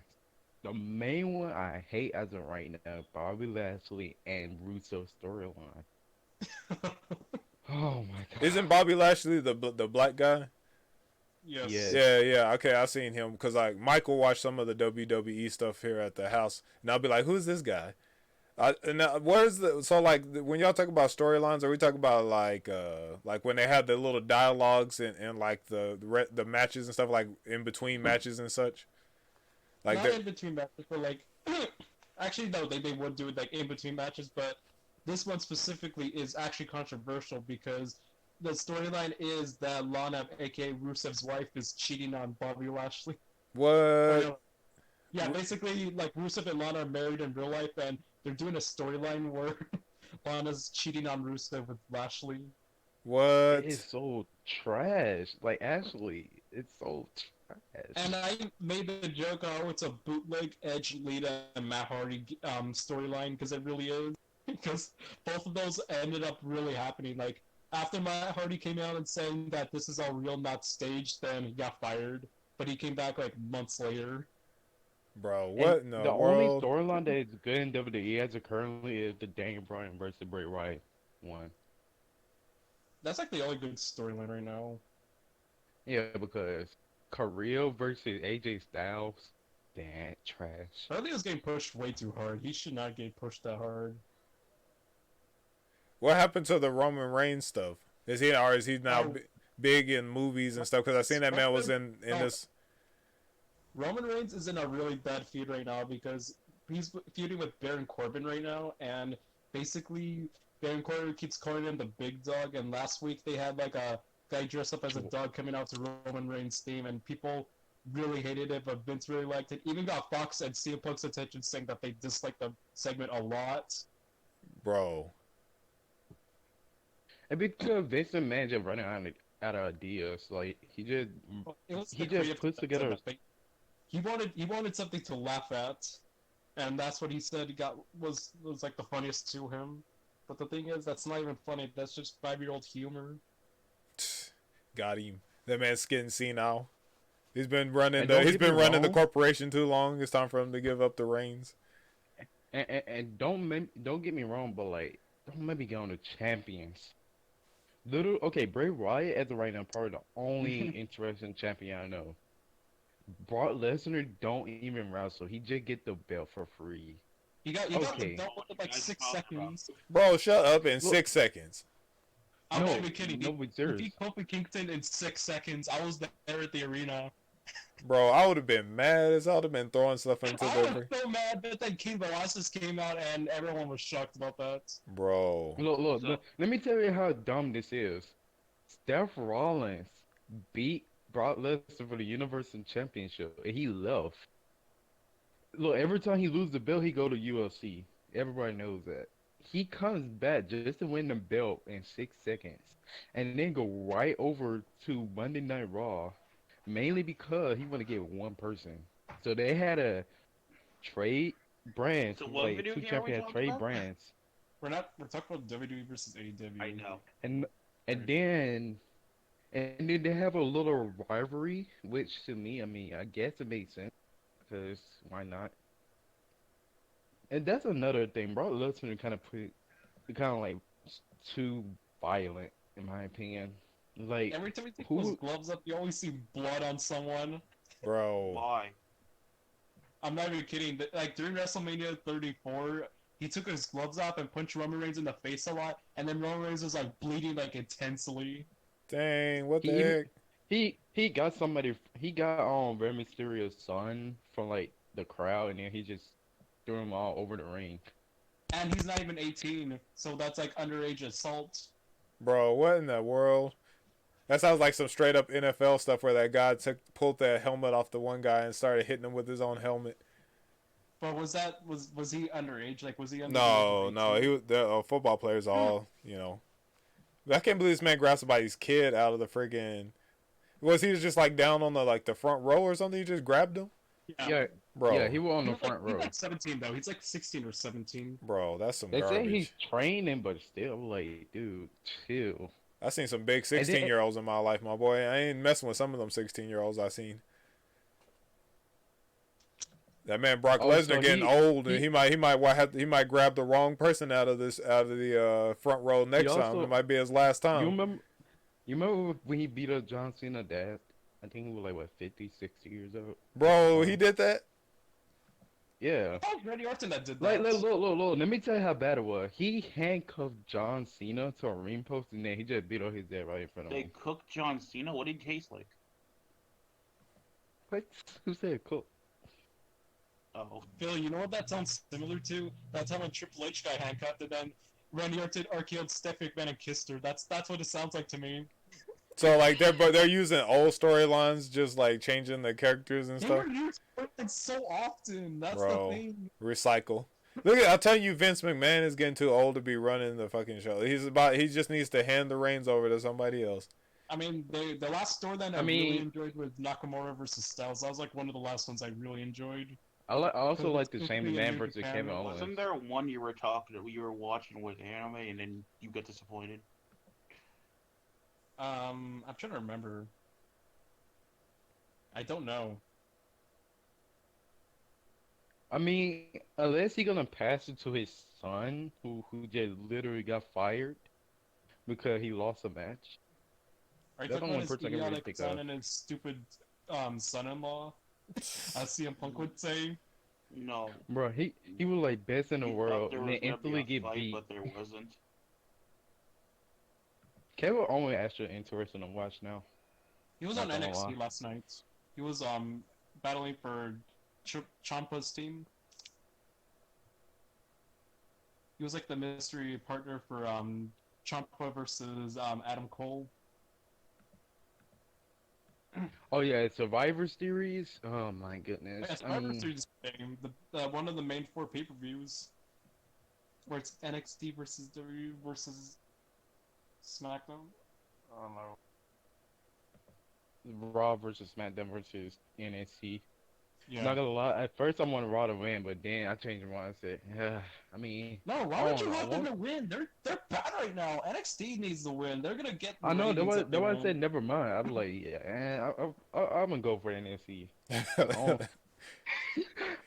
The main one I hate as of right now, Bobby Lashley and Russo storyline. Oh my isn't god. Bobby Lashley the black guy? Yes. Yes. Yeah. Okay, I've seen him because like Michael watched some of the WWE stuff here at the house, and I'll be like, "Who's this guy?" Where's the when y'all talk about storylines, are we talking about like when they have the little dialogues and like the matches and stuff like in between matches and such? Like Not in between matches, but like actually no, they would do it like in between matches, but this one specifically is actually controversial because the storyline is that Lana, aka Rusev's wife, is cheating on Bobby Lashley. Or what no, yeah, basically like Rusev and Lana are married in real life, and they're doing a storyline where Lana's cheating on Rusev with Lashley. It is what? so trash. Like, actually, it's so trash. And I made the joke, oh, it's a bootleg Edge, Lita, and Matt Hardy storyline because it really is. Because both of those ended up really happening. Like after Matt Hardy came out and saying that this is all real, not staged, then he got fired. But he came back like months later. Bro, And what in the the only world? storyline that is good in WWE as of currently is the Daniel Bryan versus Bray Wyatt one. That's like the only good storyline right now. Yeah, because Carrillo versus AJ Styles, that trash. Bradley was getting pushed way too hard. He should not get pushed that hard. What happened to the Roman Reigns stuff? Is he now Oh, big in movies and stuff? Because I seen that man was in no, this. Roman Reigns is in a really bad feud right now because he's feuding with Baron Corbin right now, and basically Baron Corbin keeps calling him the big dog. And last week they had like a guy dressed up as a dog coming out to Roman Reigns' theme, and people really hated it, but Vince really liked it. Even got Fox and CM Punk's attention, saying that they disliked the segment a lot. Bro, And because Vince McMahon just running out of ideas, like It was he the just creative puts that said together. that he wanted something to laugh at, and that's what he said. He got was like the funniest to him. But the thing is, that's not even funny. That's just 5-year-old humor. got him. That man's getting senile. And don't He's get me been running the wrong, corporation too long. It's time for him to give up the reins. and don't get me wrong, but like don't let me get on the champions. Okay, Bray Wyatt as of right now probably the only interesting champion I know. Brock Lesnar don't even wrestle. He just get the belt for free. He got the Okay, belt within like 6 seconds. Bro, shut up in look, 6 seconds. I'm not no, even kidding. no, but He serious. beat Kofi Kingston in 6 seconds. I was there at the arena. Bro, I would have been mad as I would have been throwing stuff into I was the. so mad, but then King Velasquez came out, and everyone was shocked about that. Bro. Look, let me tell you how dumb this is. Seth Rollins beat Brock Lesnar for the Universal Championship, and he left. Look, every time he loses the belt, he go to UFC. Everybody knows that. He comes back just to win the belt in 6 seconds, and then go right over to Monday Night Raw, mainly because he want to get one person. So they had a trade brands, So what like video two game are we champions talking trade about? brands, We're talking about WWE versus AEW. I know. and and then and then they have a little rivalry, which to me, I mean, I guess it makes sense because why not? And that's another thing. Brock Lesnar kind of like too violent, in my opinion. Like, Every time he takes those who? gloves up, you always see blood on someone. Bro. Why? I'm not even kidding. Like during WrestleMania 34, he took his gloves off and punched Roman Reigns in the face a lot, and then Roman Reigns was like bleeding like intensely. Dang, what the He even heck? he got somebody. He got Rey Mysterio's son from like the crowd, and then he just threw him all over the ring. And he's not even 18, so that's like underage assault. Bro, what in the world? That sounds like some straight up NFL stuff where that guy pulled that helmet off the one guy and started hitting him with his own helmet. But was he underage? Like was he under the age of No, no, 18? the football players all, you know. I can't believe this man grabbed somebody's kid out of the friggin'. Was he just like down on the front row or something? He just grabbed him, Yeah, yeah, bro. he was on the He's like, front he's row. like 17 though. He's like 16 or 17. Bro, that's some They say he's garbage. training, but still, like, dude, chill. I seen some big And then, 16-year-olds in my life, my boy. I ain't messing with some of them 16-year-olds I seen. That man Brock oh, Lesnar so getting old, and he he might grab the wrong person out of the front row he next time. It also might be his last you time, remember you remember when he beat up John Cena dad? I think he was like what 50, 60 years old at the bro. He time. did that, Yeah. Oh, Randy Orton that did Like, that. look. Let me tell you how bad it was. He handcuffed John Cena to a ring post, and then he just beat up his dad right in front of They him. cooked John Cena. What did he taste like? What? Who said cook? Oh, Phil, you know what that sounds similar to? That time when Triple H got handcuffed and then Randy Orton RKO'd Steph McMahon and kissed her. That's what it sounds like to me. so like they're using old storylines, just like changing the characters and They stuff, were used so often. That's the bro. thing. Recycle. Look at, I'm telling you, Vince McMahon is getting too old to be running the fucking show. He just needs to hand the reins over to somebody else. I mean, the last storyline I I really mean, enjoyed was Nakamura versus Styles. That was like one of the last ones I really enjoyed. I also Because like the it's Shane completely a McMahon new versus Japan. Kevin Owens. wasn't there one you were watching with anime and then you got disappointed? I'm trying to remember. I don't know. I mean, unless he gonna pass it to his son, who just literally got fired because he lost a match. Are you That's the talking about only his person I can really idiotic think son of. and his stupid son-in-law, as CM Punk would say? No, Bro, he was like best in the he thought world there and was then gonna be instantly a get fight, beat. but there wasn't. Kevin only actually interesting to watch now. He was on Not gonna lie. NXT last night. He was battling for Champa's team. He was like the mystery partner for Champa versus Adam Cole. Oh yeah, Survivor Series. Oh my Oh, yeah, goodness. I Survivor mean, Series game, the one of the main four pay-per-views, where it's NXT versus WWE versus SmackDown. I don't know. Raw versus SmackDown versus NXT. Yeah. Not gonna lie, at first I wanted Raw to win, but then I changed my mind. I said, yeah, I mean, No, why I would don't you know. want them to win? They're bad right now. NXT needs to win. They're gonna get the I know ratings that that they why I want. said never mind. I'm like, yeah, I'm gonna go for NXT. Oh,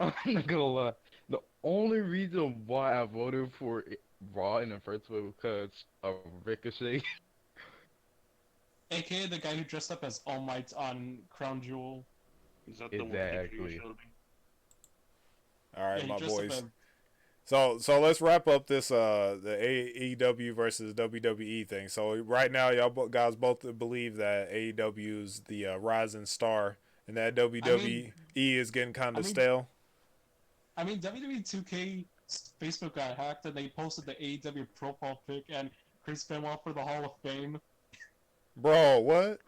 I'm not gonna lie. The only reason why I voted for Raw in the first place was because of Ricochet. AKA the guy who dressed up as All Might on Crown Jewel. Is that the one picture you Exactly. showed me? All right, Yeah, he my dressed up boys. as. So let's wrap up this the AEW versus WWE thing. So right now, guys both believe that AEW is the rising star, and that I mean, WWE is getting kind I of mean, stale. WWE 2K Facebook got hacked and they posted the AEW profile pic and Chris Benoit for the Hall of Fame. Bro, what?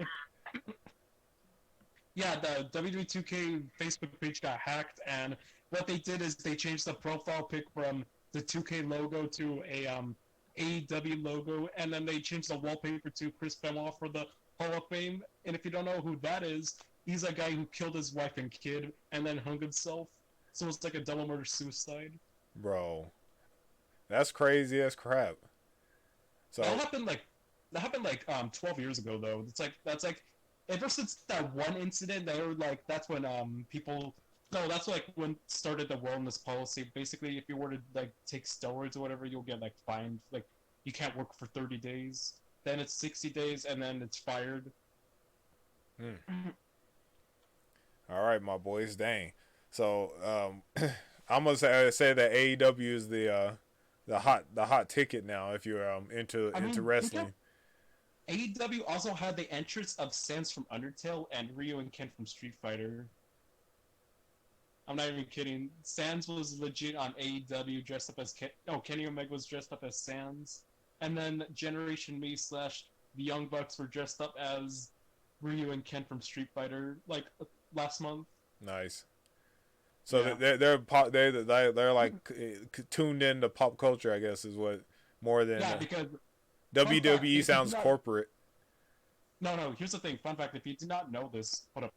Yeah, the WWE 2K Facebook page got hacked, and what they did is they changed the profile pic from the 2K logo to a AEW logo, and then they changed the wallpaper to Chris Benoit for the Hall of Fame. And if you don't know who that is, he's a guy who killed his wife and kid and then hung himself. So it's like a double murder suicide. Bro, that's crazy as crap. That So happened like 12 years ago though. That's like ever since that one incident they were like that's when people no that's like when started the wellness policy. Basically, if you were to like take steroids or whatever, you'll get like fined. Like you can't work for 30 days. Then it's 60 days and then it's fired. hmm. All right, my boys, dang. So I'm gonna say that AEW is the hot ticket now if you're into I into mean, look at wrestling. AEW also had the entrance of Sans from Undertale and Ryu and Ken from Street Fighter. I'm not even kidding. Sans was legit on AEW dressed up as Kenny Omega was dressed up as Sans, and then Generation Me slash the Young Bucks were dressed up as Ryu and Ken from Street Fighter like last month. Nice. So Yeah, they're like tuned into pop culture, I guess, is what more than yeah. Because fun fact, WWE if you do sounds not corporate. no, here's the thing. Fun fact: if you did not know this, hold up.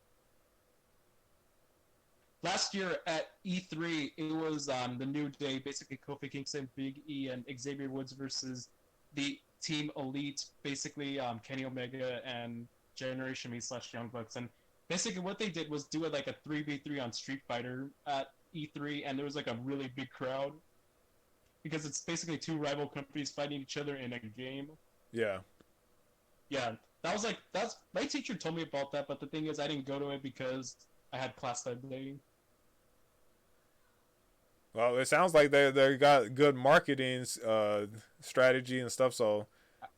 Last year at E3, it was the New Day, basically Kofi Kingston, Big E, and Xavier Woods versus the Team Elite, basically Kenny Omega and Generation Me slash Young Bucks. And basically what they did was do it like a 3v3 on Street Fighter at E3, and there was like a really big crowd because it's basically two rival companies fighting each other in a game. Yeah. Yeah, that's my teacher told me about that, but the thing is, I didn't go to it because I had class that day. Well, it sounds like they got good marketing strategy and stuff. So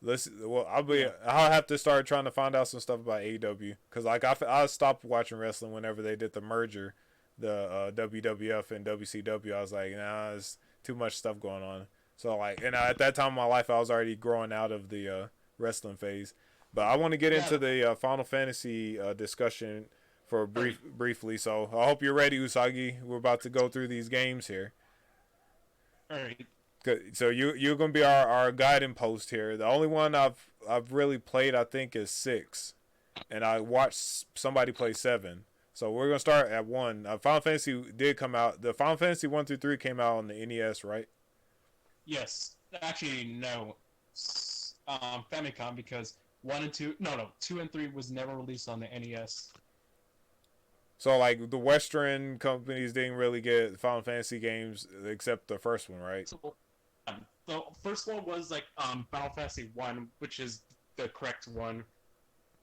well, Yeah. I'll have to start trying to find out some stuff about AEW because like I stopped watching wrestling whenever they did the merger, the WWF and WCW. I was like, nah, there's too much stuff going on. So like, and at that time in my life, I was already growing out of the wrestling phase. But I want to get Yeah, into the Final Fantasy discussion for briefly. So I hope you're ready, Usagi. We're about to go through these games here. all right. So you're gonna be our guiding post here. The only one I've really played I think is 6, and I watched somebody play 7. So we're gonna start at 1. Final Fantasy did come out. The Final Fantasy 1 through 3 came out on the NES, right? Yes, actually, no. Famicom because 1 and 2, no, 2 and 3 was never released on the NES. So like the Western companies didn't really get Final Fantasy games except the first one, right? So, the first one was like Final Fantasy One, which is the correct one.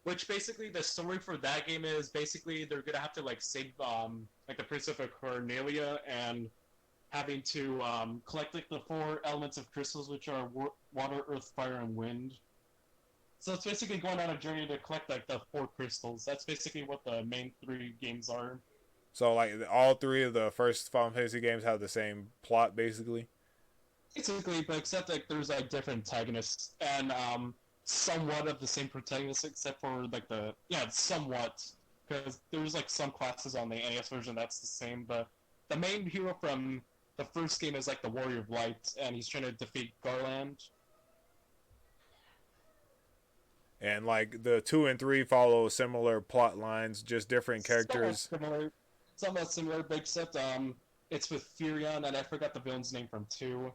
Which basically the story for that game is basically they're gonna have to like save like the Prince of Cornelia and having to collect like the four elements of crystals, which are water, earth, fire, and wind. So it's basically going on a journey to collect like the four crystals. That's basically what the main three games are. So like all three of the first Final Fantasy games have the same plot basically. Basically, but except like there's like different antagonists and somewhat of the same protagonist, except for like somewhat because there's like some classes on the NES version that's the same, but the main hero from the first game is like the Warrior of Light, and he's trying to defeat Garland. And like the 2 and 3 follow similar plot lines, just different Somewhat characters. similar, somewhat similar, but except it's with Furion, and I forgot the villain's name from two.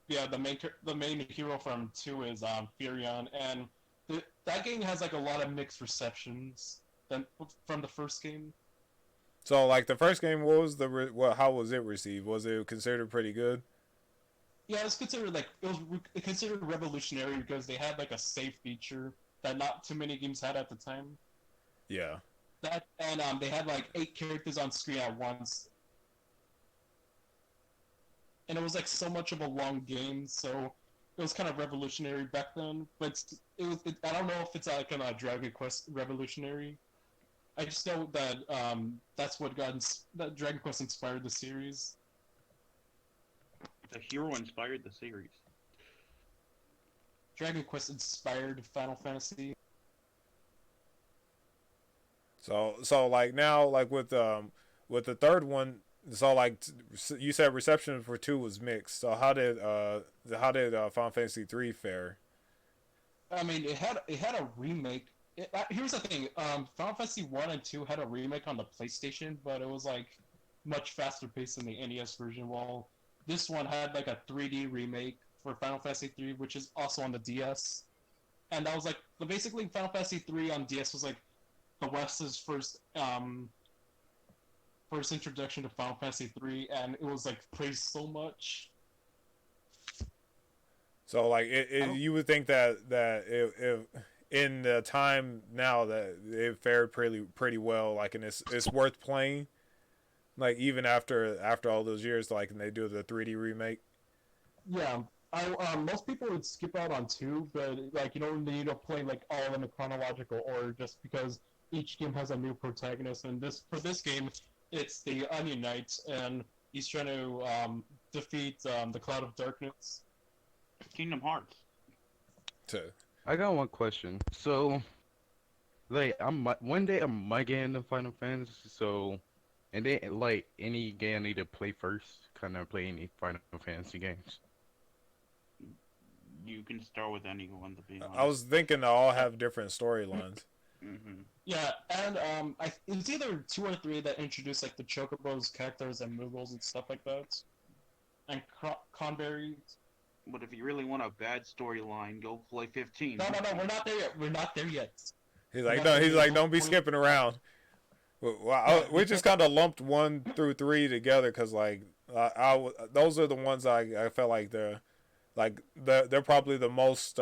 Yeah, the main hero from two is Furion, and that game has like a lot of mixed receptions than from the first game. So like the first game, what was how was it received? Was it considered pretty good? Yeah, it was considered like considered revolutionary because they had like a save feature that not too many games had at the time. Yeah. That and they had like 8 characters on screen at once, and it was like so much of a long game, so it was kind of revolutionary back then. But I don't know if it's like a Dragon Quest revolutionary. I just know that that's what that Dragon Quest inspired the series. The hero inspired the series. Dragon Quest inspired Final Fantasy. So like now like with the third one, so like you said reception for 2 was mixed. So how did Final Fantasy 3 fare? I mean, it had a remake. Here's the thing: Final Fantasy 1 and 2 had a remake on the PlayStation, but it was like much faster paced than the NES version. While this one had like a 3D remake for Final Fantasy 3, which is also on the DS, and that was like basically Final Fantasy 3 on DS was like the West's first introduction to Final Fantasy 3, and it was like praised so much. So like you would think that if in the time now that it fared pretty well, like, and it's worth playing, like even after all those years, like, and they do the 3D remake. Yeah, I most people would skip out on two, but like you don't need to play like all in a chronological order just because each game has a new protagonist. And this game, it's the Onion Knight, and he's trying to defeat the Cloud of Darkness. Kingdom Hearts. To I got one question. So, like, one day I might get into Final Fantasy. So, and then like any game I need to play first, kind of play any Final Fantasy games. You can start with anyone, to be honest. I was thinking they all have different storylines. Yeah, and it's either 2 or 3 that introduce like the Chocobos, Cactuars, and Moogles and stuff like that, and Conberries. But if you really want a bad storyline, go play 15. No, we're not there yet. We're not there yet. He's like, no, he's like, don't be skipping around. Well, we just kind of lumped 1 through 3 together because like those are the ones I felt like they're probably the most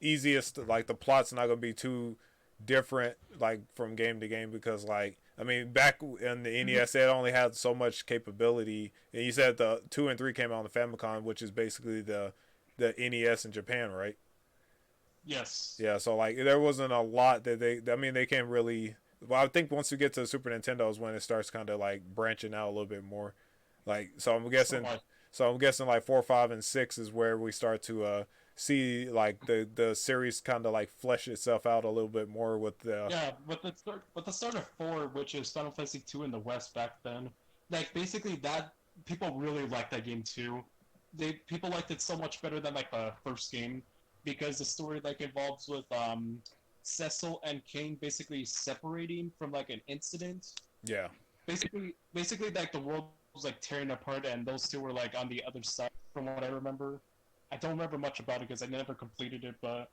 easiest. Like the plot's not gonna be too different like from game to game because like I mean back in the NES it only had so much capability, and you said the 2 and 3 came out on the Famicom, which is basically the NES in Japan, right? Yes. Yeah, so like there wasn't a lot that they can't really. Well, I think once you get to Super Nintendo is when it starts kind of like branching out a little bit more. Like so I'm guessing like 4, 5, and 6 is where we start to see like the series kind of like flesh itself out a little bit more with the. Yeah, with the start of 4, which is Final Fantasy 2 in the West back then, like basically that people really liked that game too. People liked it so much better than like the first game because the story like involves with Cecil and King basically separating from like an incident. Yeah. Basically like the world was like tearing apart and those two were like on the other side from what I remember. I don't remember much about it because I never completed it, but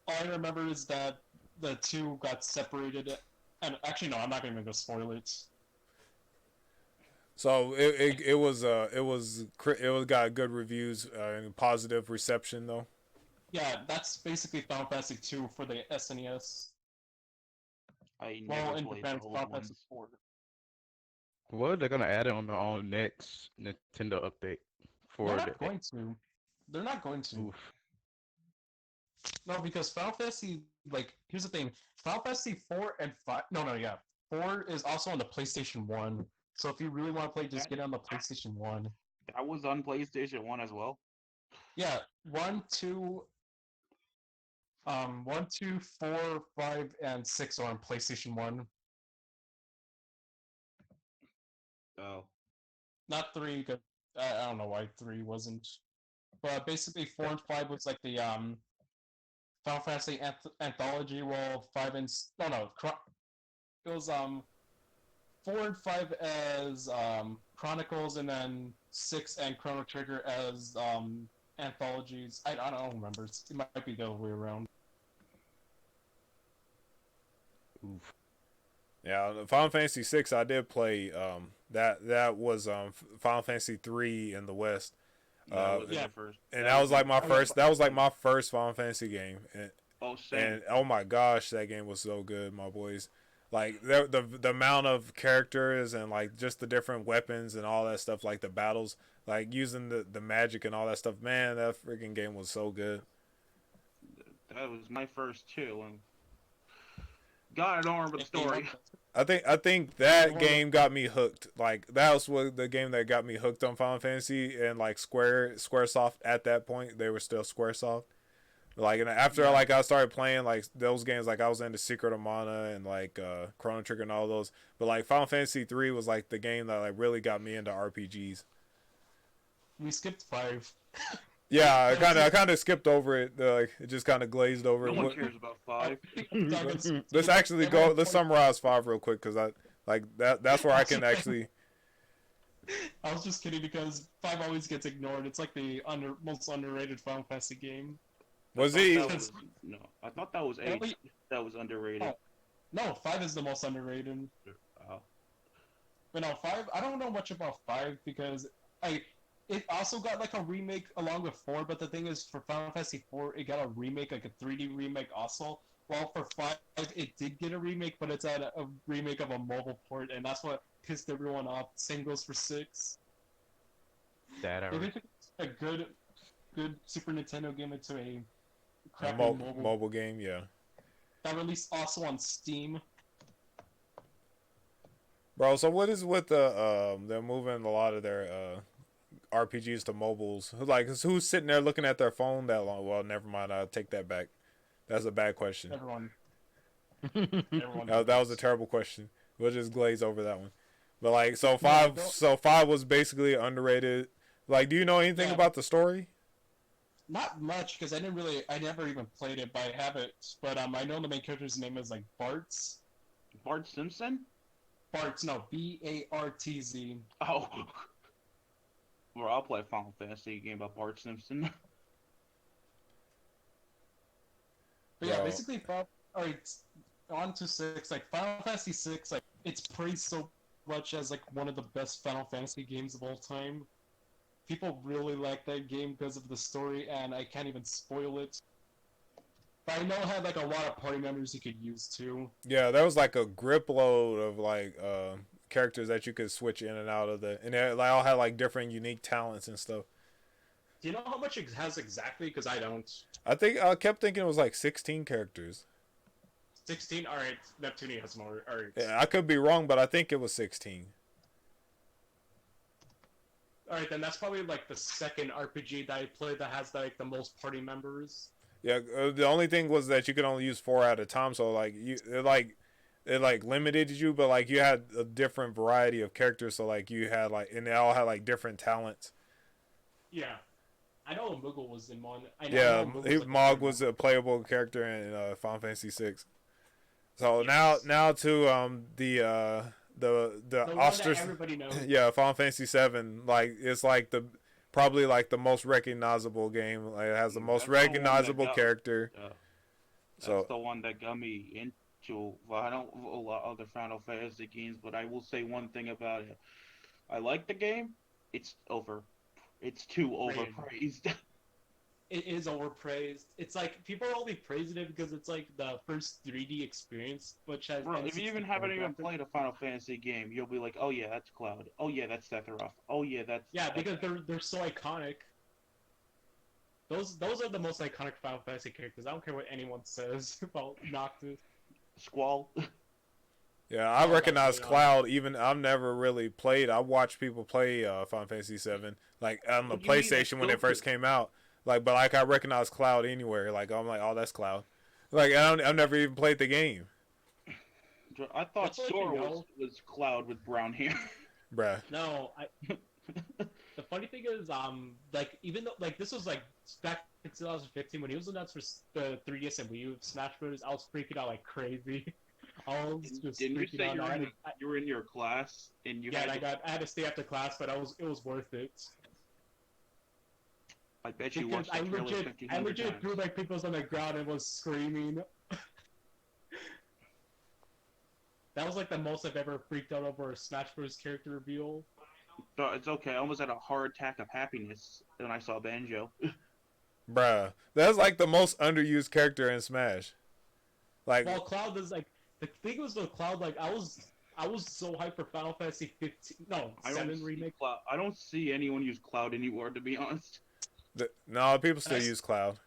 all I remember is that the two got separated And actually, no, I'm not even gonna spoil it. So it was got good reviews and positive reception though. Yeah, that's basically Final Fantasy 2 for the SNES. I Well, never in played the Japan, old Final Fantasy ones. 4. Well, they're gonna add it on the next Nintendo update They're for the. not going to. They're not going to. Oof. No, because Final Fantasy, like, here's the thing: Final Fantasy 4 and 5. No, no, yeah, 4 is also on the PlayStation 1. So if you really want to play, just That get it on the PlayStation 1. that was on PlayStation 1 as well. Yeah, 1, 2, 1, 2, 4, 5, and 6 are on PlayStation 1. Oh, Not 3, 'cause I don't know why 3 wasn't. But basically, 4 and 5 was like the Final Fantasy anthology. Well, 5 and no, no, it was 4 and 5 as Chronicles, and then 6 and Chrono Trigger as anthologies. I don't remember. It might be the other way around. Oof. Yeah, Final Fantasy 6 I did play. That was Final Fantasy 3 in the West. that was yeah. my first. And That that was like my Oh, yeah. first. That was like my first Final Fantasy game. Oh, same. And oh my gosh, that game was so good, my boys. Like the amount of characters and like just the different weapons and all that stuff, like the battles, like using the magic and all that stuff. Man, that freaking game was so good. That was my first too. And God, I don't remember the If you want- story. I think that game got me hooked. Like that was what the game that got me hooked on Final Fantasy, and like SquareSoft at that point they were still SquareSoft. Like, and after Yeah. like I started playing like those games, like I was into Secret of Mana and like Chrono Trigger and all those. But like Final Fantasy 3 was like the game that like really got me into RPGs. We skipped 5. Yeah, That was I kind of skipped over it. Like it just kind of glazed over No it. one cares about 5. Let's actually go. Let's summarize 5 real quick because I like that. That's where I can actually. I was just kidding because 5 always gets ignored. It's like the most underrated Final Fantasy game. Was I he? thought that was, no, I thought that was 8. Only- That was underrated. Oh. No, 5 is the most underrated. Oh. But no, 5, I don't know much about 5 because it also got like a remake along with 4, but the thing is for Final Fantasy 4, it got a remake, like a 3D remake also. While for 5, it did get a remake, but it's a remake of a mobile port, and that's what pissed everyone off. Same goes for 6. That They are took a good Super Nintendo game into a A crappy mobile game, yeah. that released also on Steam. Bro, so what is with the they're moving a lot of their RPGs to mobiles? Like who's sitting there looking at their phone that long? Well, never mind. I'll take that back. That's a bad question. Everyone That was a terrible question. We'll just glaze over that one. But like, so don't- 5 was basically underrated. Like, do you know anything Yeah. about the story? Not much because I never even played it, but I have it. But I know the main character's name is like Bartz. Bart Simpson? Bartz, no, Bartz. Oh. Well, I'll play a Final Fantasy game about Bart Simpson. But yeah, Bro. basically, alright, on to 6. Like Final Fantasy 6, like it's praised so much as like one of the best Final Fantasy games of all time. People really like that game because of the story, and I can't even spoil it. But I know it had like a lot of party members you could use too. Yeah, there was like a grip load of like characters that you could switch in and out of and they like, all had like different unique talents and stuff. Do you know how much it has exactly? Because I don't. I kept thinking it was like 16 characters. 16? Alright, Neptunia has more. Alright. Yeah, I could be wrong, but I think it was 16. Alright, then that's probably like the second RPG that I played that has like the most party members. Yeah, the only thing was that you could only use 4 at a time, so like it limited you, but like you had a different variety of characters, so like you had like and they all had like different talents. Yeah. I know Moogle was in one. Yeah, Moogle was, like, a Mog party was member. a playable character in Final Fantasy 6. So now to the The one Oster, that everybody knows. yeah, Final Fantasy 7, like it's like probably like the most recognizable game. Like it has the most That's the one that recognizable got- character. That's So the one that got me to a lot of the Final Fantasy games, but I will say one thing about it. I like the game. It's over. It's too Rated. overpraised. It is overpraised. It's like people are only praising it because it's like the first 3D experience, which has. Bro, if you even haven't even played a Final Fantasy game, you'll be like, oh yeah, that's Cloud. Oh yeah, that's Sephiroth. Oh yeah, Yeah, because they're so iconic. Those are the most iconic Final Fantasy characters. I don't care what anyone says about Noctis. Squall. Yeah, I Oh, recognize that's Cloud. Even I've never really played. I watched people play Final Fantasy VII, like on the What do you mean PlayStation that's when it first Goku? came out. Like, but like I recognize Cloud anywhere. Like I'm like, oh, that's Cloud. Like I've never even played the game, I thought Just to let Sora you know- was Cloud with brown hair. bruh. No, the funny thing is, like even though like this was like back in 2015 when he was announced for the 3DS and Wii U Smash Bros, I was freaking out like crazy. I was just Didn't you freaking say out. you were in your class and you Yeah, had and I had to stay after class, but it was worth it. I bet you Because watched the trailer 50 I legit times. threw my peoples on the ground and was screaming. That was like the most I've ever freaked out over a Smash Bros. Character reveal. No, it's okay. I almost had a heart attack of happiness when I saw Banjo. Bruh, that's like the most underused character in Smash. Like, While Cloud is like the thing was with Cloud, like I was so hyped for Final Fantasy 15, no, I 7 don't see remake. Cloud. I don't see anyone use Cloud anymore, to be honest. no, people still Nice. use Cloud.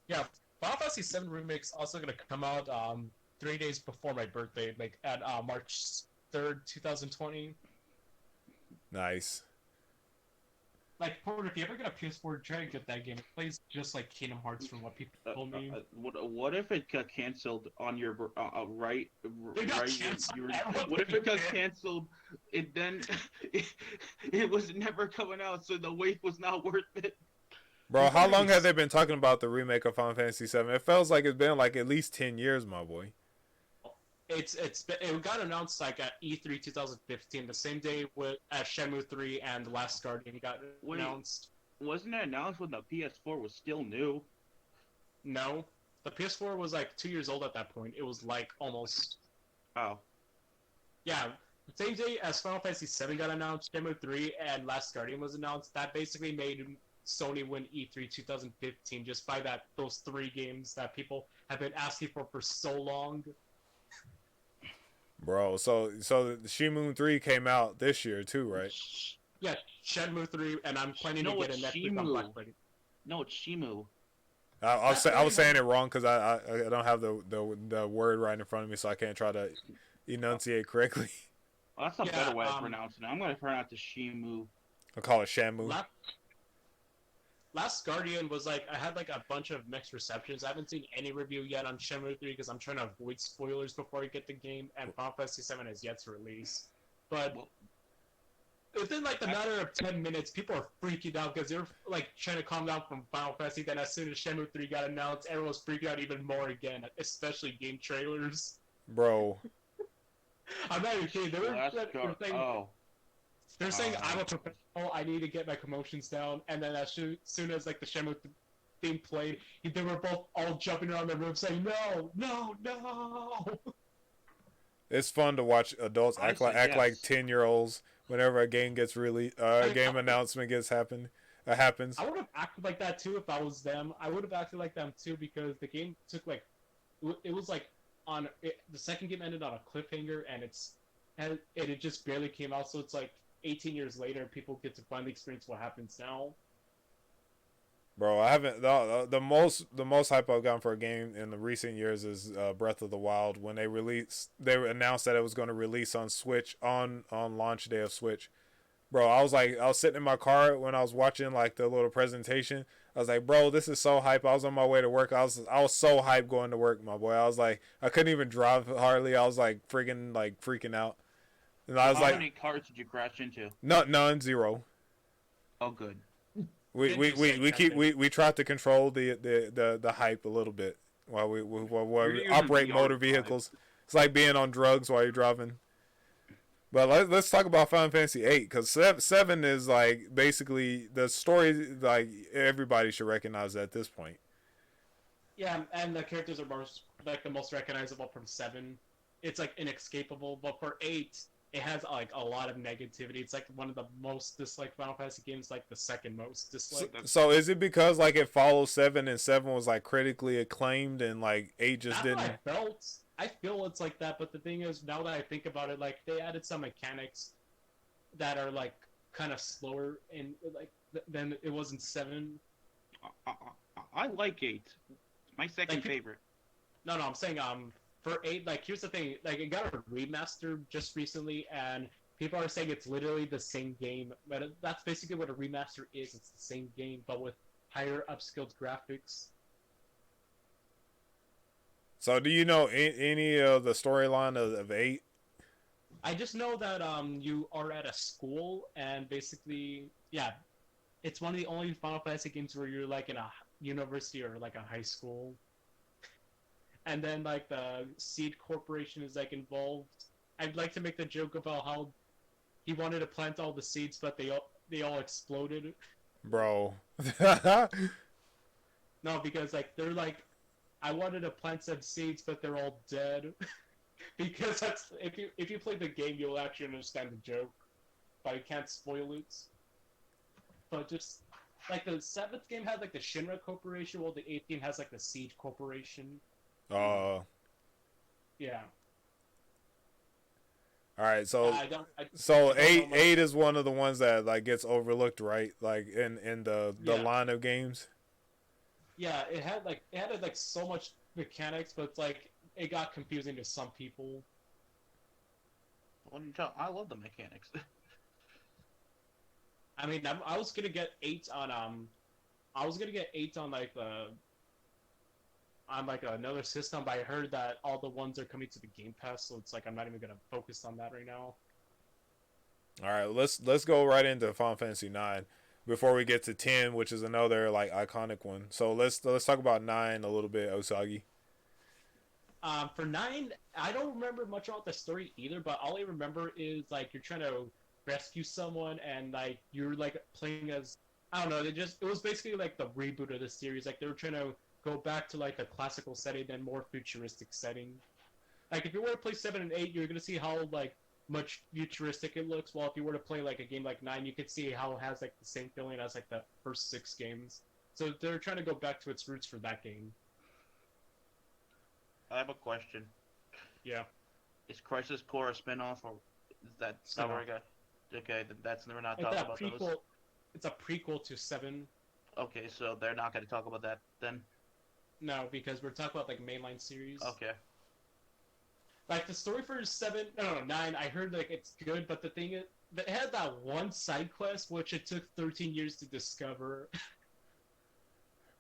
Yeah, Final Fantasy 7 remake's also gonna come out 3 days before my birthday, like at March 3rd, 2020. Nice. Like, Porter, if you ever get a PS4, try to get that game. It plays just like Kingdom Hearts from what people told me. What if it got canceled on your right? It got right canceled. what if it got canceled? It then it was never coming out, so the wait was not worth it. Bro, how long have they been talking about the remake of Final Fantasy VII? It feels like it's been like at least 10 years, my boy. It got announced like at E3 2015, the same day with Shenmue 3 and The Last Guardian got announced. Wasn't it announced when the PS4 was still new? No, the PS4 was like 2 years old at that point. It was like almost Oh, yeah. The same day as Final Fantasy 7 got announced, Shenmue 3 and Last Guardian was announced. That basically made Sony win E3 2015 just by those 3 games that people have been asking for so long. Bro, so Shenmue 3 came out this year too, right? Yeah, Shenmue 3, and I'm planning to get a Netflix on Black Friday. No, it's Shimu. I was saying it wrong because I don't have the word right in front of me, so I can't try to enunciate correctly. Well, that's a better way of pronouncing it. I'm going to pronounce it Shimu. I'll call it Shamu. Last Guardian was like, I had like a bunch of mixed receptions. I haven't seen any review yet on Shenmue 3 because I'm trying to avoid spoilers before I get the game, and Final Fantasy 7 is yet to release. But within like the matter of 10 minutes, people are freaking out because they're like trying to calm down from Final Fantasy. Then as soon as Shenmue 3 got announced, everyone was freaking out even more again, especially game trailers. Bro. I'm not even kidding. They're saying I'm a professional. I need to get my commotions down. And then as soon as like the Shenmue theme played, they were both all jumping around the room saying no, no, no. It's fun to watch adults act like 10-year-olds whenever a game gets released. A game announcement happens. I would have acted like that too if I was them. I would have acted like them too because the game took like it was like the second game ended on a cliffhanger and it just barely came out. So it's like 18 years later, people get to finally experience what happens now. Bro, I haven't the most hype I've gotten for a game in the recent years is Breath of the Wild. When they announced that it was going to release on Switch on launch day of Switch. Bro, I was sitting in my car when I was watching like the little presentation. I was like, bro, this is so hype. I was on my way to work. I was so hyped going to work, my boy. I was like, I couldn't even drive hardly. I was like freaking out. And I was How many cars did you crash into? None, zero. Oh, good. We tried to control the hype a little bit while we operate motor vehicles. It's like being on drugs while you're driving. But let's talk about Final Fantasy VIII because 7 is like basically the story like everybody should recognize at this point. Yeah, and the characters are like the most recognizable from 7. It's like inescapable, but for 8, it has like a lot of negativity. It's like one of the most disliked Final Fantasy games, like the second most So, disliked. so is it because like it follows 7 and 7 was like critically acclaimed and like 8 just That's what I didn't? felt. I feel it's like that, but the thing is, now that I think about it, like they added some mechanics that are like kind of slower and like than it was in 7. I like 8. My second Like favorite. no, I'm saying for 8, like here's the thing, like it got a remaster just recently, and people are saying it's literally the same game, but that's basically what a remaster is. It's the same game, but with higher upscaled graphics. So do you know any of the storyline of 8? I just know that you are at a school, and basically, yeah, it's one of the only Final Fantasy games where you're like in a university or like a high school, and then like the Seed Corporation is like involved. I'd like to make the joke about how he wanted to plant all the seeds, but they all exploded. Bro. No, because like they're like, I wanted to plant some seeds, but they're all dead. Because that's if you play the game, you'll actually understand the joke, but I can't spoil it. But just like the 7th game had like the Shinra Corporation, while the 8th game has like the Seed Corporation. All Yeah, right. So I don't. I so don't know 8 much. 8 is one of the ones that like gets overlooked, right? Like in the Yeah, line of games. yeah. It had like so much mechanics, but it's like it got confusing to some people. I love the mechanics. I mean, I was gonna get 8 on I was gonna get 8 on like the on like another system, but I heard that all the ones are coming to the Game Pass, so it's like I'm not even gonna focus on that right now. All right, let's go right into Final Fantasy 9 before we get to 10, which is another like iconic one. So let's talk about 9 a little bit, Osagi. For 9, I don't remember much about the story either, but all I remember is like you're trying to rescue someone and like you're like playing as I don't know. It was basically like the reboot of the series. Like they were trying to go back to like the classical setting, then more futuristic setting. Like if you were to play 7 and 8, you're gonna see how like much futuristic it looks. While if you were to play like a game like 9, you could see how it has like the same feeling as like the first 6 games. So they're trying to go back to its roots for that game. I have a question. Yeah. Is Crisis Core a spinoff, or is that not where I got? Okay, then we're not It's talking a about prequel. those. It's a prequel to 7. Okay, so they're not going to talk about that then. No, because we're talking about like mainline series. Okay. Like the story for 7, no, 9. I heard like it's good, but the thing is, it had that one side quest which it took 13 years to discover.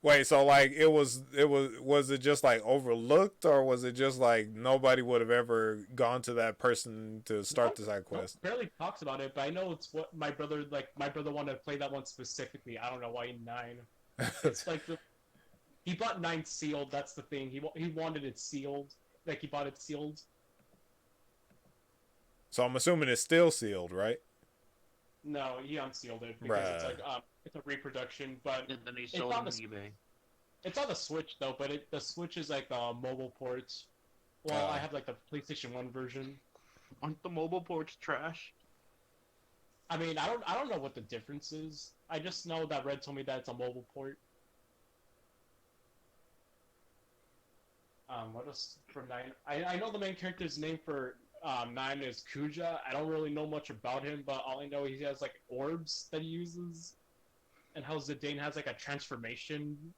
Wait, so like was it just like overlooked, or was it just like nobody would have ever gone to that person to start the side No, quest? barely talks about it, but I know it's what my brother like. My brother wanted to play that one specifically. I don't know why in 9. It's like he bought 9 sealed. That's the thing. He wanted it sealed. Like he bought it sealed. So I'm assuming it's still sealed, right? No, he unsealed it because it's Bruh. like it's a reproduction, but And then he it's sold on on the eBay. it's on the Switch though. But the Switch is like the mobile ports. Well, I have like the PlayStation 1 version. Aren't the mobile ports trash? I mean, I don't know what the difference is. I just know that Red told me that it's a mobile port. What else from 9? I know the main character's name for 9 is Kuja. I don't really know much about him, but all I know he has like orbs that he uses, and how Zidane has like a transformation.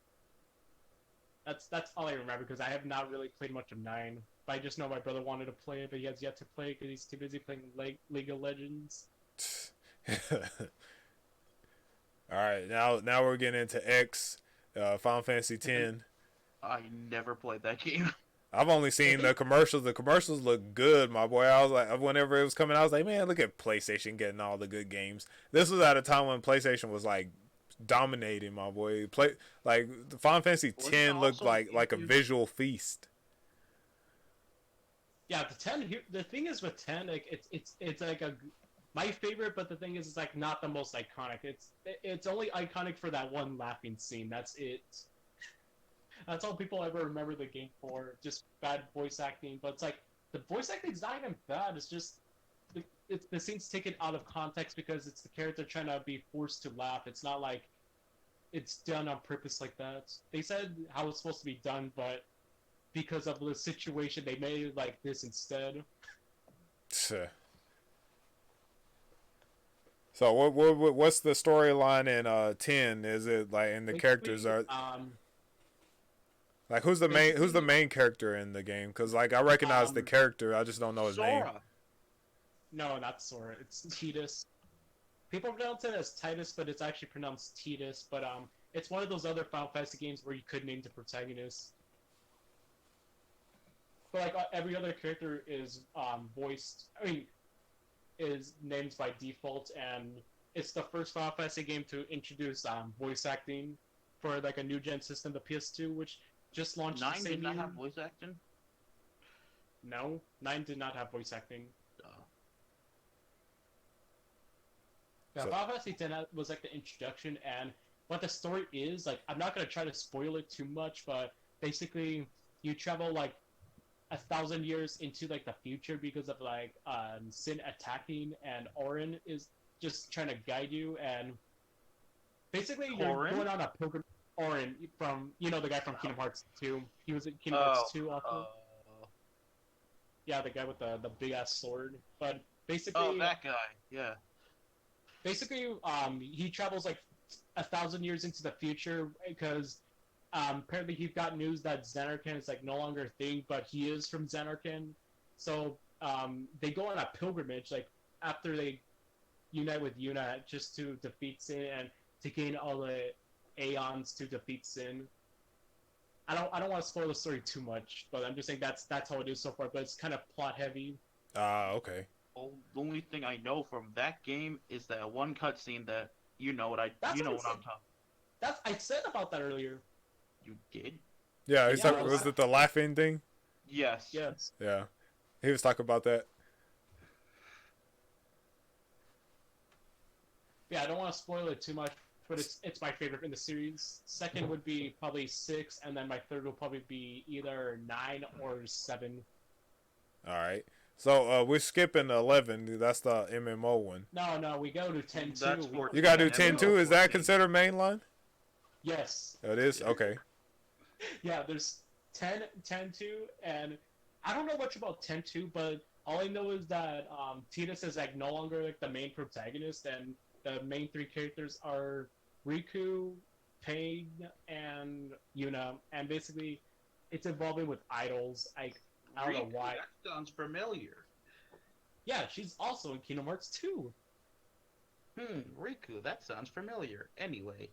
That's all I remember because I have not really played much of 9. But I just know my brother wanted to play it, but he has yet to play because he's too busy playing League of Legends. All right, now we're getting into X, Final Fantasy X. I never played that game. I've only seen the commercials. The commercials look good, my boy. I was like, whenever it was coming, I was like, man, look at PlayStation getting all the good games. This was at a time when PlayStation was like dominating, my boy. The Final Fantasy Wasn't X it looked also like a GameCube? visual feast. Yeah, the 10 here. The thing is with 10, like it's like my favorite, but the thing is, it's like not the most iconic. It's only iconic for that one laughing scene. That's it. That's all people ever remember the game for, just bad voice acting. But it's like the voice acting's not even bad. It's just the scene's taken out of context because it's the character trying to be forced to laugh. It's not like it's done on purpose like that. They said how it's supposed to be done, but because of the situation, they made it like this instead. So what's the storyline in 10? Is it like, and the characters are like, who's the main character in the game? Because like I recognize the character, I just don't know his name. Sora. No, not Sora. It's Titus. People pronounce it as Titus, but it's actually pronounced Titus. But it's one of those other Final Fantasy games where you could name the protagonist. But like every other character is voiced. I mean, is named by default, and it's the first Final Fantasy game to introduce voice acting for like a new gen system, the PS2, which just launched. 9 did not have voice acting. No, 9 did not have voice acting. Yeah, Final Fantasy X was like the introduction, and what the story is, like, I'm not gonna try to spoil it too much, but basically, you travel like 1,000 years into like the future because of like Sin attacking, and Auron is just trying to guide you, and basically you're going on a pilgrim. Auron from the guy from Kingdom Hearts 2. He was in Kingdom Hearts 2 also. Yeah, the guy with the big ass sword. But basically, that guy. Yeah. Basically, he travels like 1,000 years into the future because apparently he got news that Xanarkand is like no longer a thing, but he is from Xanarkand. So they go on a pilgrimage like after they unite with Yuna just to defeat Sin and to gain all the Aeons to defeat Sin. I don't want to spoil the story too much, but I'm just saying that's how it is so far. But it's kind of plot heavy. Okay. Well, the only thing I know from that game is that one cutscene that you know what I'm talking. I said about that earlier. You did? Yeah, was it the laughing thing? Yes. Yes. Yeah, he was talking about that. Yeah, I don't want to spoil it too much, but it's my favorite in the series. Second would be probably 6, and then my third will probably be either 9 or 7. All right. So we're skipping 11. That's the MMO one. No, we go to 10 That's too. 14. You gotta do 10 too. Is that 14. considered mainline? Yes. It is. Okay. Yeah, there's 10 2, and I don't know much about 10 2, but all I know is that Titus is like no longer like the main protagonist, and the main 3 characters are Riku, Pain, and Yuna, and basically it's evolving with idols. I don't know why. That sounds familiar. Yeah, she's also in Kingdom Hearts 2. Riku, that sounds familiar. Anyway.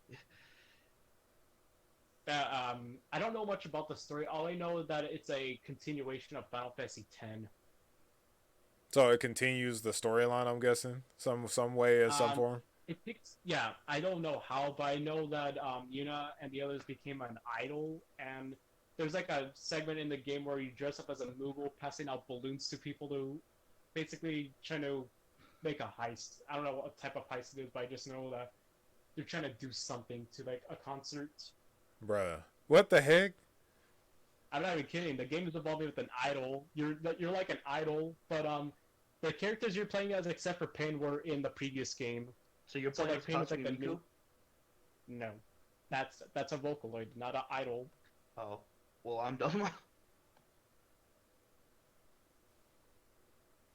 I don't know much about the story. All I know is that it's a continuation of Final Fantasy X. So it continues the storyline, I'm guessing, some way in some form. Yeah, I don't know how, but I know that Yuna and the others became an idol, and there's like a segment in the game where you dress up as a Moogle, passing out balloons to people to basically trying to make a heist. I don't know what type of heist it is, but I just know that they're trying to do something to like a concert. Bruh, what the heck? I'm not even kidding. The game is evolving with an idol. You're like an idol, but the characters you're playing as, except for Pain, were in the previous game. So you're playing Pain was like the new. No, that's a Vocaloid, not an idol. Oh, well, I'm done.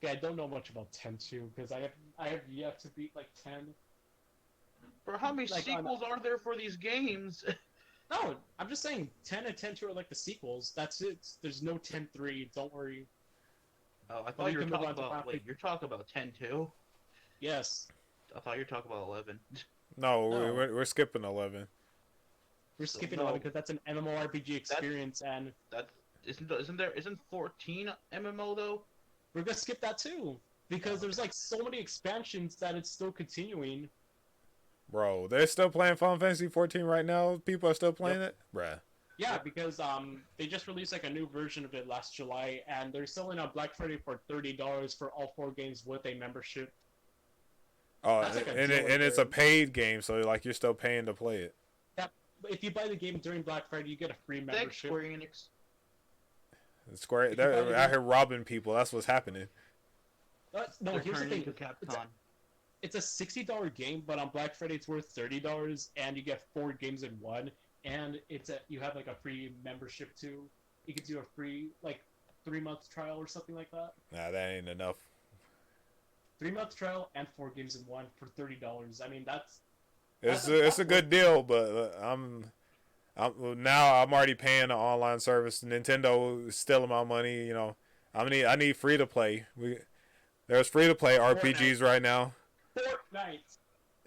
Yeah, I don't know much about 10 2 because I have yet to beat like 10. For how many sequels are there for these games? No, I'm just saying 10 and 10 2 are like the sequels. That's it. There's no 10 3. Don't worry. Oh, I thought you were talking about. Wait, you're talking about 10 2? Yes. I thought you were talking about 11. No. We're skipping 11. We're skipping 11 because that's an MMORPG experience, and that isn't 14 MMO though? We're gonna skip that too because there's like so many expansions that it's still continuing. Bro, they're still playing Final Fantasy 14 right now. People are still playing it, bruh. Yeah, because they just released like a new version of it last July, and they're selling on Black Friday for $30 for all 4 games with a membership. Oh, and it's a paid game, so like you're still paying to play it. if you buy the game during Black Friday, you get a free Thanks, membership. Square Enix. Square, If you buy the I game- hear robbing people. That's what's happening. No, They're here's the turning thing. into Capcom. It's a $60 game, but on Black Friday it's worth $30, and you get 4 games in one. And you have like a free membership too. You could do a free like 3-month trial or something like that. Nah, that ain't enough. 3-month trial and 4 games in one for $30. I mean It's a good deal, but now I'm already paying the online service. Nintendo is stealing my money. You know, I need free to play. There's free to play RPGs right now. Fortnite.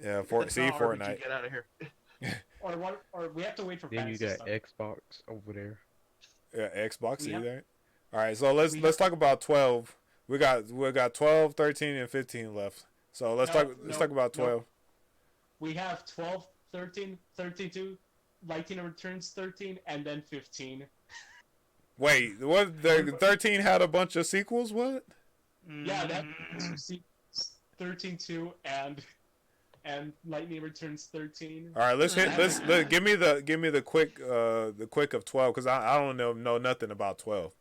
Yeah, That's not RPG, Fortnite. Get out of here. Or we have to wait for. Then you fantasy got stuff. Xbox over there. Yeah, Xbox. We You have- there? All right, so let's talk about 12. We got 12, 13, and 15 left. So let's talk about 12. We have 12, 13, 32, Lightning Returns 13, and then 15. Wait, what? The 13 had a bunch of sequels. What? Yeah, that Mm. see 13-2 and Lightning Returns 13. All right, give me the quick of 12 because I don't know nothing about 12.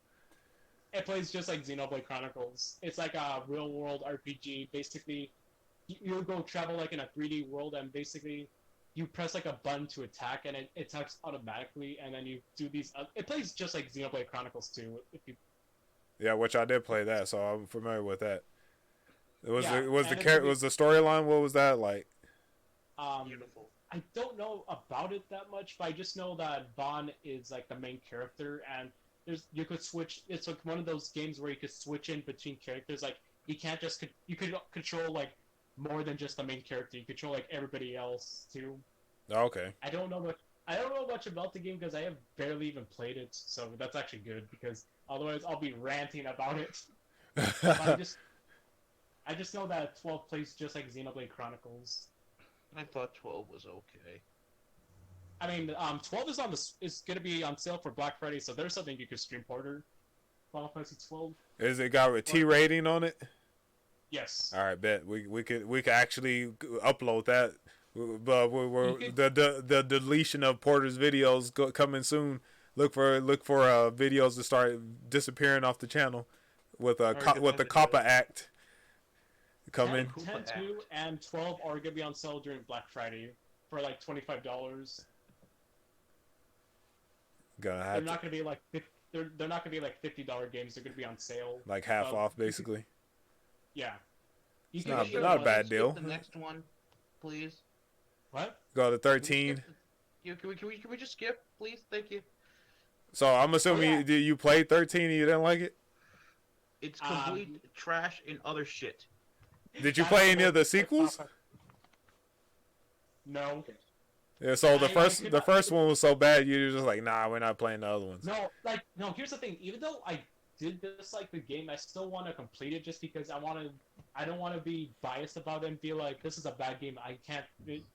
It plays just like Xenoblade Chronicles. It's like a real world RPG. Basically, you go travel like in a 3D world, and basically you press like a button to attack, and it attacks automatically, and then you do these. It plays just like Xenoblade Chronicles 2. If you Yeah, which I did play that, so I'm familiar with that. Was Yeah, was and the storyline? What was that like? Beautiful. I don't know about it that much, but I just know that Vaughn is like the main character, and you could switch. It's like one of those games where you could switch in between characters. Like you can't just you could control like more than just the main character. You control like everybody else too. Oh, okay. I don't know much about the game because I have barely even played it, so that's actually good because otherwise I'll be ranting about it. But I just know that 12 plays just like Xenoblade Chronicles. I thought 12 was okay. I mean, 12 is gonna be on sale for Black Friday, so there's something you could stream Porter. Final Fantasy 12. Is it got a T rating on it? Yes. All right, bet we could actually upload that. But the deletion of Porter's videos coming soon. Look for videos to start disappearing off the channel with the COPPA Act coming. 10, 2, and 12 are gonna be on sale during Black Friday for like $25. Gonna They're have not gonna be like they're not gonna be like $50 games. They're gonna be on sale. like half off basically. Yeah. You It's can not get a bad Skip deal. The next one, please. What? Go to 13. Can we just skip, please? Thank you. So I'm assuming you played 13 and you didn't like it. It's complete trash and other shit. Did you play any of the sequels? No. Yeah. So the I could first one was so bad you were just like, nah, we're not playing the other ones. No. Here's the thing. Even though I did dislike the game, I still want to complete it just because I don't want to be biased about it and be like, this is a bad game. I can't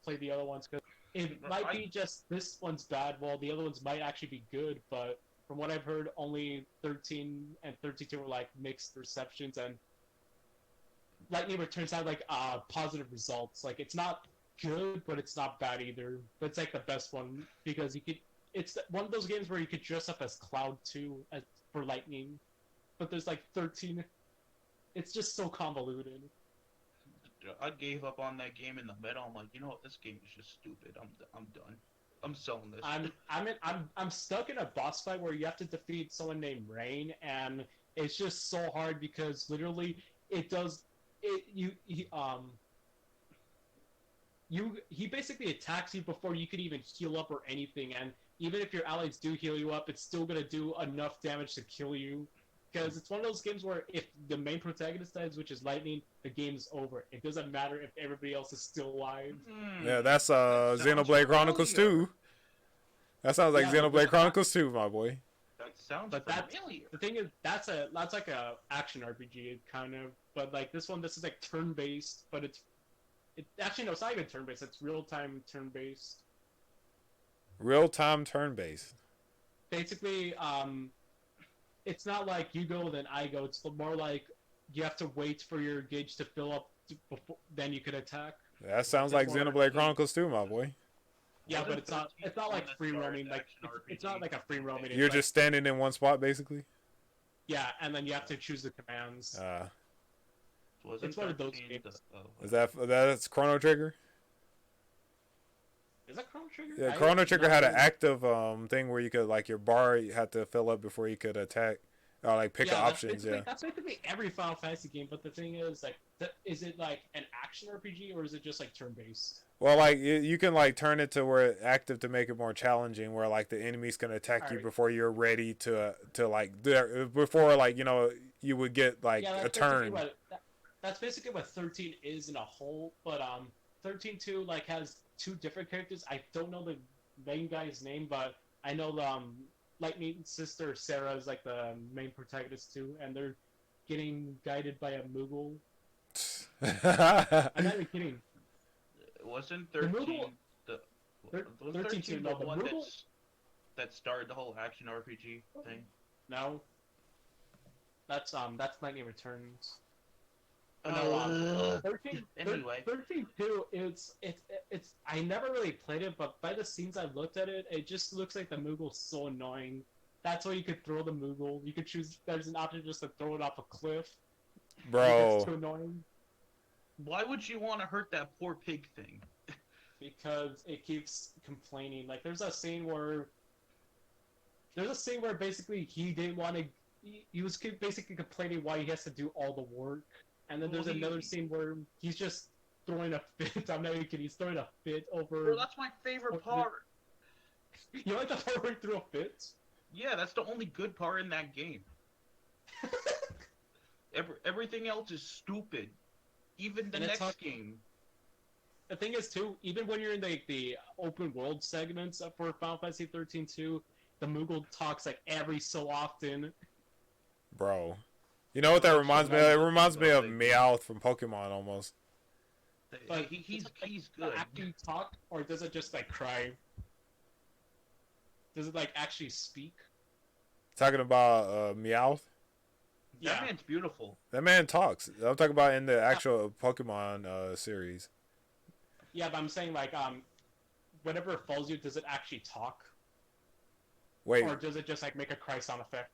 play the other ones because it might be just this one's bad. Well, the other ones might actually be good, but from what I've heard, only 13 and 32 were like mixed receptions, and Lightning Returns had like positive results. Like it's not good, but it's not bad either. But it's like the best one because it's one of those games where you could dress up as Cloud 2 for Lightning, but there's like 13. It's just so convoluted. I gave up on that game in the middle. I'm like, you know what? This game is just stupid. I'm done. I'm selling this. I'm stuck in a boss fight where you have to defeat someone named Rain, and it's just so hard because literally he basically attacks you before you could even heal up or anything, and even if your allies do heal you up, it's still gonna do enough damage to kill you. Because it's one of those games where if the main protagonist dies, which is Lightning, the game's over. It doesn't matter if everybody else is still alive. Yeah, that's sounds Xenoblade Chronicles familiar. 2. That sounds like Yeah, Xenoblade Chronicles 2, my boy. That sounds But familiar. the thing is, that's like a action RPG kind of. But like this is like turn based, but it's actually no, it's not even turn based. It's real time turn based. Real time turn based. Basically, it's not like you go then I go. It's more like you have to wait for your gauge to fill up before then you could attack. That sounds like More Xenoblade RPG. Chronicles 2, my boy. Yeah, but Wasn't it's not. 13 It's not the one like that free started roaming. Like action it's not RPG? like a free roaming. It's You're like, just standing in one spot, basically. yeah, and then you have to choose the commands. Wasn't It's one of those 13 games. Is that's Chrono Trigger? Is that Chrono Trigger? Yeah, I Chrono Trigger had an never- active thing where you could like your bar you had to fill up before you could attack, or like pick Yeah, options. Yeah. that's basically every Final Fantasy game. But the thing is, like, is it like an action RPG or is it just like turn-based? Well, like you can like turn it to where it's active to make it more challenging, where like the enemies can attack you Alright. before you're ready to like before like you would get like Yeah, a turn. That's basically what 13 is in a whole. But 13-2 like has two different characters. I don't know the main guy's name, but I know the Lightning's sister Sarah is like the main protagonist too, and they're getting guided by a Moogle. I'm not even kidding. Wasn't The 13 Moogle- the Thir- was 13 13 no, the the one Moogle- that started the whole action RPG thing? No, that's Lightning Returns. No, Ugh. 13, Anyway. 13-2, it's I never really played it, but by the scenes I've looked at it, it just looks like the Moogle's so annoying. That's why you could throw the Moogle. You could choose, there's an option just to throw it off a cliff. It's Bro, too annoying Why would you want to hurt that poor pig thing? because it keeps complaining. Like there's a scene where basically he didn't want to, he was basically complaining why he has to do all the work. And then there's Well, another scene where he's just throwing a fit. I'm not even kidding. He's throwing a fit over. Bro, that's my favorite part. You like the part where he threw a fit? Yeah, that's the only good part in that game. Everything else is stupid. Even the And it's next game. The thing is, too, even when you're in the open world segments for Final Fantasy 13 2, the Moogle talks like every so often. bro. You know what that reminds me of? It reminds me of Meowth from Pokemon almost. But He's does good. it actually talk, or does it just like cry? Does it like actually speak? Talking about Meowth. Yeah. That man's beautiful. That man talks. I'm talking about in the actual Pokemon series. Yeah, but I'm saying like whenever it follows you, does it actually talk, Wait, or does it just like make a cry sound effect?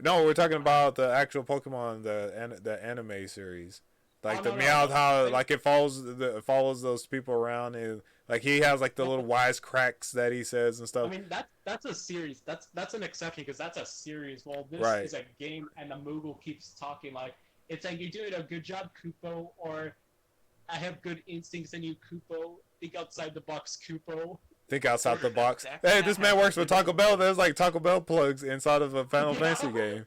no, we're talking about the actual Pokemon, the anime series. Like Oh, the no, no, Meowth, no. how like it follows those people around, and like he has like the little wise cracks that he says and I stuff. mean that's a series. That's an exception because that's a series. Well, this Right. is a game, and the Moogle keeps talking like it's like you're doing a good job, Kupo, or I have good instincts in you, Kupo. Think outside the box, Kupo. Think outside the box. That Hey, cat this man has works for Taco Bell. There's like Taco Bell plugs inside of a Final Yeah. Fantasy game.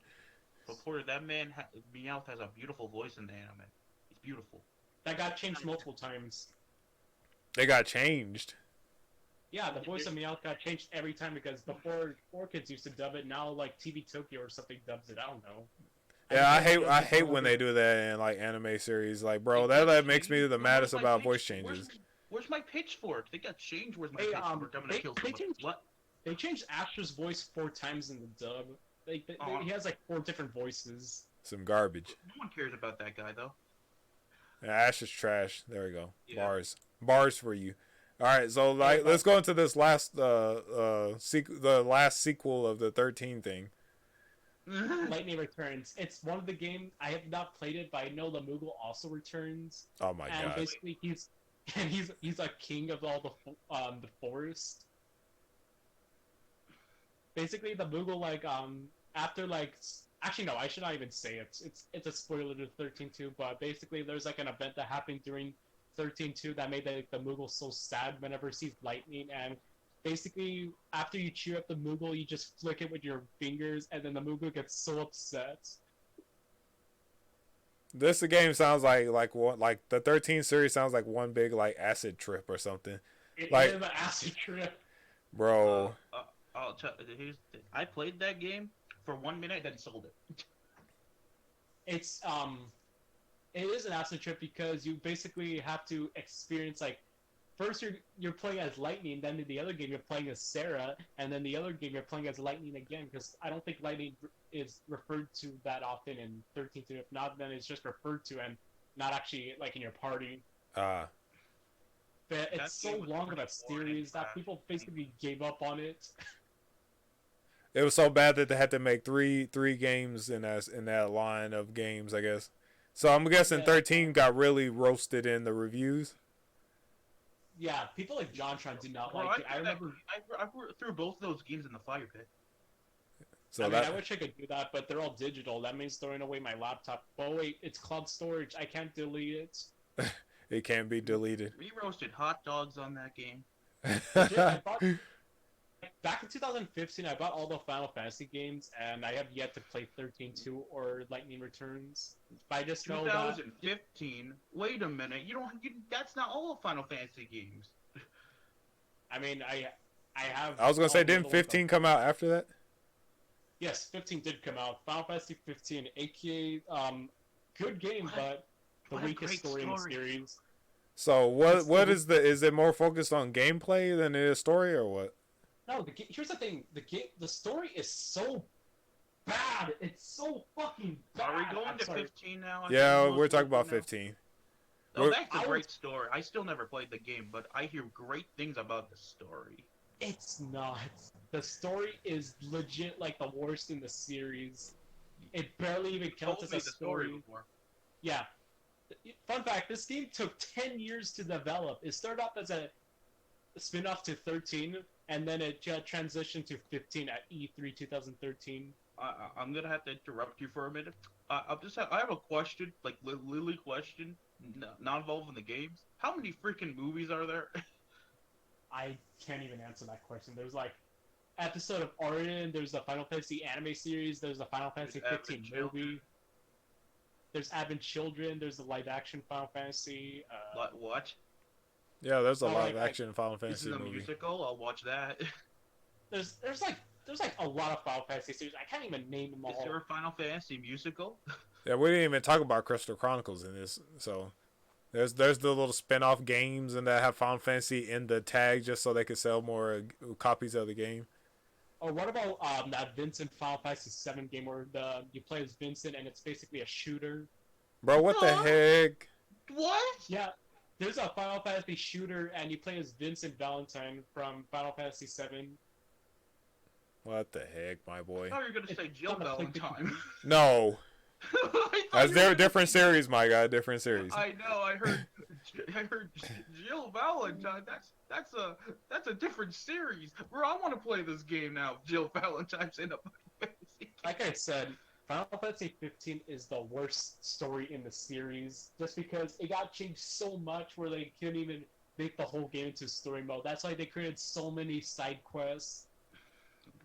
Before that man, Meowth has a beautiful voice in the anime. He's beautiful. That got changed multiple times. They got changed. Yeah, the voice of Meowth got changed every time because before 4Kids used to dub it. Now like TV Tokyo or something dubs it. I don't know. Yeah, mean, I hate when they do that in like anime series. Like, bro, that makes me the maddest about voice changes. Where's my pitchfork? They got changed. Where's my Hey, pitchfork? I'm gonna kill they someone. changed- What? They changed Ash's voice 4 times in the dub. He has like 4 different voices. Some garbage. No one cares about that guy though. Yeah, Ash is trash. There we go. Yeah. Bars for you. All right, so like let's go into this last the last sequel of the 13 thing. Lightning Returns. It's one of the games I have not played it, but I know the Moogle also returns. Oh my And god. basically he's a king of all the forest. Basically the Moogle like after like actually no, I should not even say it. It's a spoiler to 13-2, but basically there's like an event that happened during 13-2 that made the Moogle so sad whenever it sees lightning, and basically after you cheer up the Moogle you just flick it with your fingers and then the Moogle gets so upset. This game sounds like what like the 13 series sounds like one big like acid trip or something. It Like- is an acid trip. Bro. I'll tell. I played that game for 1 minute, then sold it. It's it is an acid trip because you basically have to experience like first you're playing as Lightning, then in the other game you're playing as Sarah, and then the other game you're playing as Lightning again, because I don't think Lightning is referred to that often in 13. If not, then it's just referred to and not actually like in your party. but That it's so game was long of pretty a boring and series that trash. people basically gave up on it. It was so bad that they had to make three games in that line of games, I guess. So I'm guessing Yeah, 13 got really roasted in the reviews. yeah, people like JonTron did not Bro, like it. I remember. I threw both those games in the fire pit. So I mean, I that wish I could do that, but they're all digital. That means throwing away my laptop. Oh wait, it's cloud storage. I can't delete it. it can't be deleted. We roasted hot dogs on that game. Legit, I bought back in 2015. I bought all the Final Fantasy games, and I have yet to play 13-2 or Lightning Returns. But I just know that 2015. Wait a minute. You don't. That's not all Final Fantasy games. I mean, I have. I was gonna all say, the didn't other ones 15 come out after that? Yes, 15 did come out. Final Fantasy 15, aka good game, What? but the What a weakest great story in the story. series. So It's what the- is it more focused on gameplay than it is story or what? No, here's the thing. The story is so bad. It's so fucking bad. Are we going I'm to sorry. 15 now? Yeah, think we're talking now? about 15. Oh, We're- that's I a was- great story. I still never played the game, but I hear great things about the story. It's not. The story is legit like the worst in the series. It barely even counts Told as me a the story story. before. Yeah. Fun fact: this game took 10 years to develop. It started off as a spin-off to 13, and then it transitioned to 15 at E3 2013. I'm gonna have to interrupt you for a minute. I have a question, like Lily question, not involving the games. How many freaking movies are there? I can't even answer that question. There's like episode of Origin. There's the Final Fantasy anime series. There's the Final Fantasy There's 15 Advent Children. movie. There's Advent Children. There's the live-action Final Fantasy. What? Yeah, there's a Oh, live like- action Final This Fantasy is a movie. musical. I'll watch that. There's like a lot of Final Fantasy series. I can't even name them Is all. there a Final Fantasy musical? Yeah, we didn't even talk about Crystal Chronicles in this. So there's the little spin-off games and that have Final Fantasy in the tag just so they could sell more copies of the game. Or what about that Vincent Final Fantasy 7 game where you play as Vincent and it's basically a shooter? Bro, what the Huh? heck? What? Yeah, there's a Final Fantasy shooter and you play as Vincent Valentine from Final Fantasy 7. What the heck, my boy? I thought you were gonna say Jill on the PlayStation Valentine. No, I thought that's you were gonna different say- series, my guy. Different series. I know. I heard Jill Valentine. That's a different series. Bro, I want to play this game now. Jill Valentine's in a Final Fantasy. Like I said, Final Fantasy 15 is the worst story in the series just because it got changed so much where they couldn't even make the whole game into story mode. That's why they created so many side quests.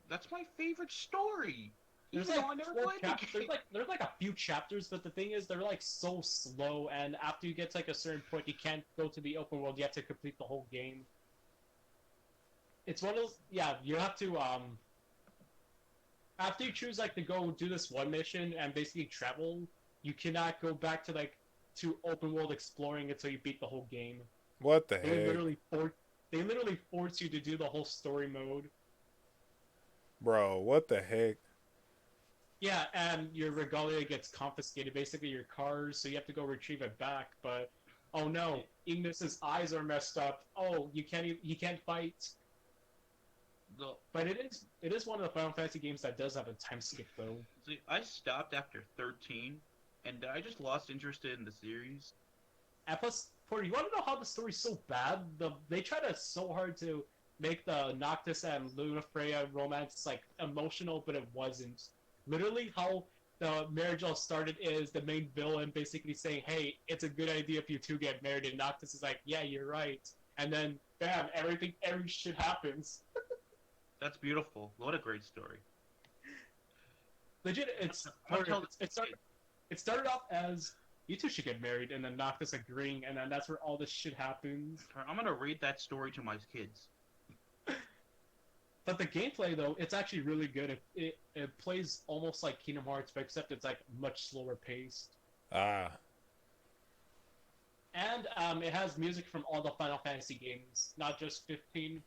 That's my favorite story. There's Even like though I never 12 played the chapters. game. There's like a few chapters, but the thing is, they're like so slow. And after you get to like a certain point, you can't go to the open world. You have to complete the whole game. It's one of those. Yeah, you have to after you choose like to go do this one mission and basically travel, you cannot go back to to open world exploring until you beat the whole game. What the They heck, literally force you to do the whole story mode. bro? What the heck? Yeah, and your regalia gets confiscated, basically your cars, so you have to go retrieve it back. But oh no, Ignis's eyes are messed up. Oh, he can't fight. The, But it is one of the Final Fantasy games that does have a time skip though. see, I stopped after 13, and I just lost interest in the series. And plus, Porter, you want to know how the story's so bad? They tried so hard to make the Noctis and Lunafreya romance like emotional, but it wasn't. Literally, how the marriage all started is the main villain basically saying, "Hey, it's a good idea if you two get married," and Noctis is like, "Yeah, you're right." And then, bam, every shit happens. That's beautiful. What a great story. Legit, I'm gonna tell it started off as you two should get married, and then Noctis agreeing, and then that's where all this shit happens. I'm gonna read that story to my kids. But the gameplay, though, it's actually really good. It plays almost like Kingdom Hearts, but except it's like much slower paced. Ah, And it has music from all the Final Fantasy games, not just 15.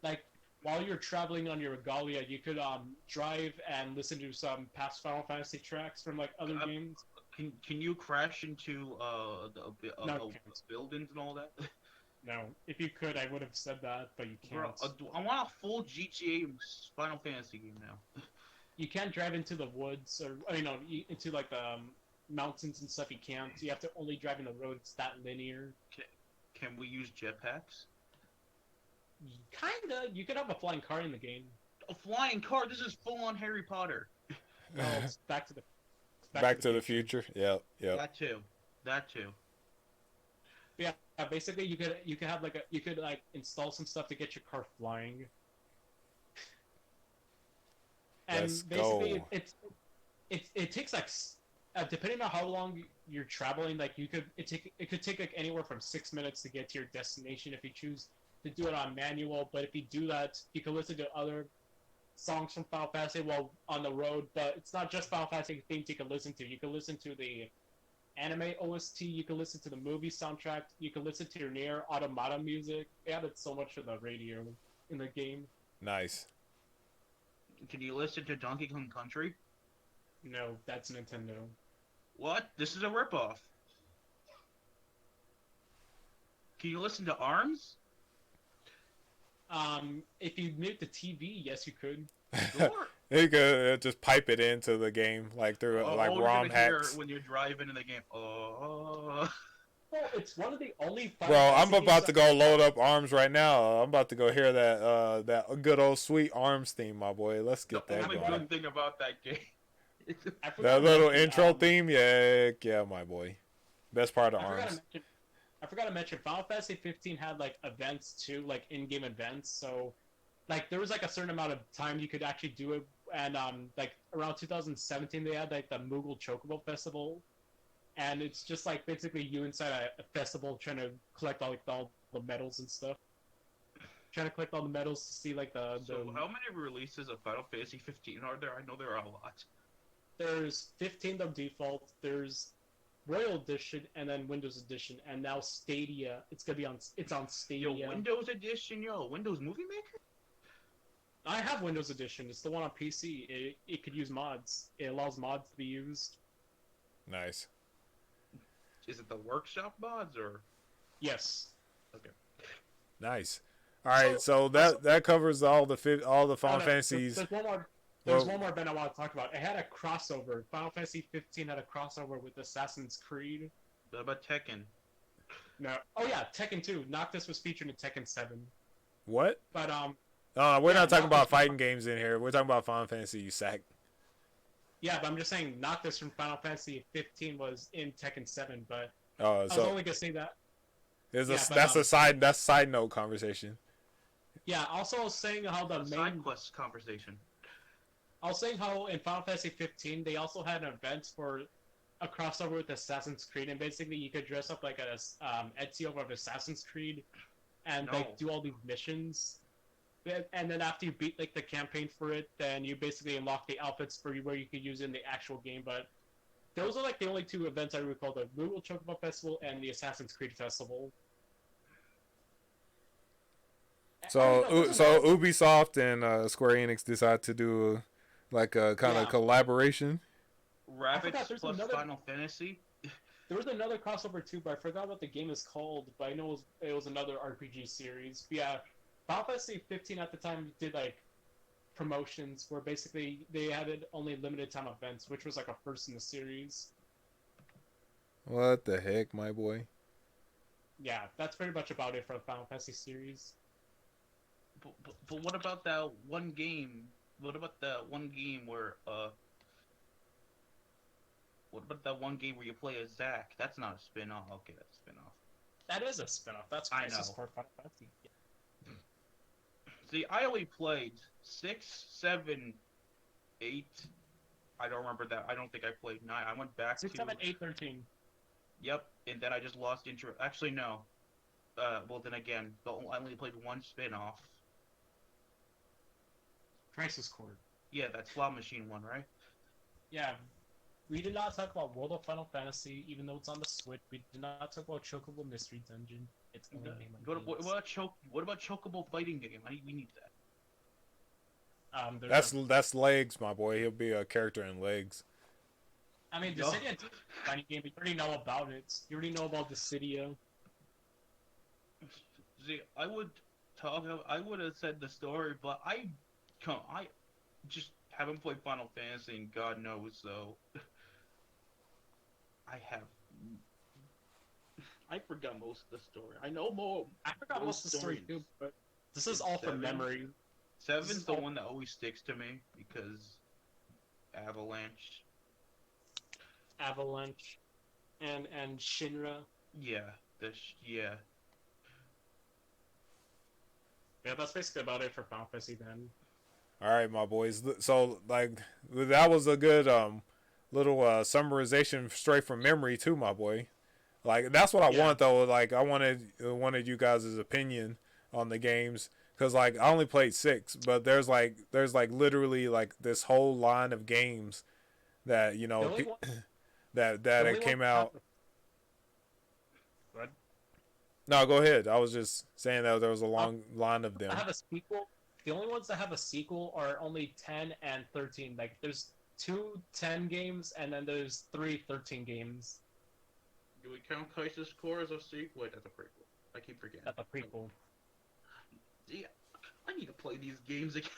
Like, while you're traveling on your regalia, you could drive and listen to some past Final Fantasy tracks from like other games. Can you crash into No, it can't. buildings and all that? No, if you could, I would have said that, but you Bro, can't. I want a full GTA Final Fantasy game now. You can't drive into the woods or no, into like the mountains and stuff. You can't. You have to only drive in the road. It's that linear. Can we use jetpacks? Kinda. You could have a flying car in the game. A flying car? This is full on Harry Potter. Well, it's Back to the Back to the Future. Yep, yep. That too. That too. Yeah, basically you could have you could like install some stuff to get your car flying. And Let's basically go. it takes like depending on how long you're traveling, like it could take like anywhere from 6 minutes to get to your destination if you choose to do it on manual. But if you do that, you can listen to other songs from Final Fantasy while on the road. But it's not just Final Fantasy themes you can listen to. You can listen to the anime OST. You can listen to the movie soundtrack. You can listen to your Nier Automata music. They added so much to the radio in the game. Nice. Can you listen to Donkey Kong Country? No, that's Nintendo. What? This is a ripoff. Can you listen to ARMS? If you mute the TV, yes, you could. Sure. You could just pipe it into the game like through like you're ROM gonna hear hacks. when you're driving in the game. Oh. Well, it's one of the only. Bro, I'm about to go load up ARMS right now. I'm about to go hear that good old sweet ARMS theme, my boy. Let's get The that only going. good thing about that game. That little intro theme, yeah, my boy. Best part of ARMS. I forgot to mention, Final Fantasy 15 had like events too, like in-game events. So, like there was like a certain amount of time you could actually do it, and like around 2017 they had like the Moogle Chocobo Festival, and it's just like basically you inside a festival trying to collect all the medals and stuff. Trying to collect all the medals to see like the. So how many releases of Final Fantasy 15 are there? I know there are a lot. There's 15 of default. There's Royal Edition and then Windows Edition, and now Stadia. It's on Stadia. Yo, Windows Edition, Windows Movie Maker? I have Windows Edition. It's the one on PC. It could use mods. It allows mods to be used. Nice. Is it the workshop mods or? Yes. Okay. Nice. All right, so that covers all the Final Fantasies. There's one more. There's one more event I want to talk about. It had a crossover. Final Fantasy 15 had a crossover with Assassin's Creed. What about Tekken? No. Oh yeah, Tekken 2. Noctis was featured in Tekken 7. What? But We're yeah, not talking Noctis about fighting games in here. We're talking about Final Fantasy. You sack. Yeah, but I'm just saying Noctis from Final Fantasy 15 was in Tekken 7. But Oh, I was so only gonna say that. that's a side note conversation. Yeah. Also, I was saying how the Side main. quest conversation. I was saying how in Final Fantasy 15 they also had an event for a crossover with Assassin's Creed, and basically you could dress up like a Ezio of Assassin's Creed, and like do all these missions. And then after you beat like the campaign for it, then you basically unlock the outfits for where you could use it in the actual game. But those are like the only two events I recall: the Moogle Chocobo Festival and the Assassin's Creed Festival. So Ubisoft and Square Enix decide to do like a kind of collaboration. Rabbids there's plus another- Final Fantasy. There was another crossover too, but I forgot what the game is called. But I know it was another RPG series. But yeah, Final Fantasy 15 at the time did like promotions where basically they added only limited time events, which was like a first in the series. What the heck, my boy? Yeah, that's pretty much about it for the Final Fantasy series. But what about that one game? What about that one game where What about that one game where you play as Zack? That's not a spin-off. Okay, that's a spin-off. That is a spin-off. That's I Crisis know. Core Final Fantasy. See, I only played 6, 7, 8. I don't remember that. I don't think I played 9. I went back 6, to 7, 8, 13. Yep, and then I just lost interest. Actually, no. Well, then again, I only played one spin-off. Crisis Core. Yeah, that slot machine one, right? Yeah, we did not talk about World of Final Fantasy, even though it's on the Switch. We did not talk about Chocobo Mystery Dungeon. It's the only name on What about Chocobo fighting game? We need that. That's Legs, my boy. He'll be a character in Legs. I mean, No. Dissidia is a tiny game, but you already know about it. You already know about Dissidia. See, I would have said the story, but I just haven't played Final Fantasy, and God knows, so I have, I forgot most of the story. I know more I forgot most of the story too, but this is in all from 7. memory. Seven's the one that always sticks to me because Avalanche. Avalanche and Shinra. Yeah, yeah. Yeah, that's basically about it for Final Fantasy then. All right, my boys. So like that was a good little summarization straight from memory too, my boy. Like that's what I Yeah. want though. Like I wanted you guys' opinion on the games because like I only played 6, but there's literally like this whole line of games that The only one, that the only it came one out. Good. No, go ahead. I was just saying that there was a Um, long line of them. I have a sequel. The only ones that have a sequel are only 10 and 13. Like, there's 2 10 games, and then there's 3 13 games. Do we count Crisis Core as a sequel? Wait, that's a prequel. I keep forgetting. That's a prequel. Yeah, I need to play these games again.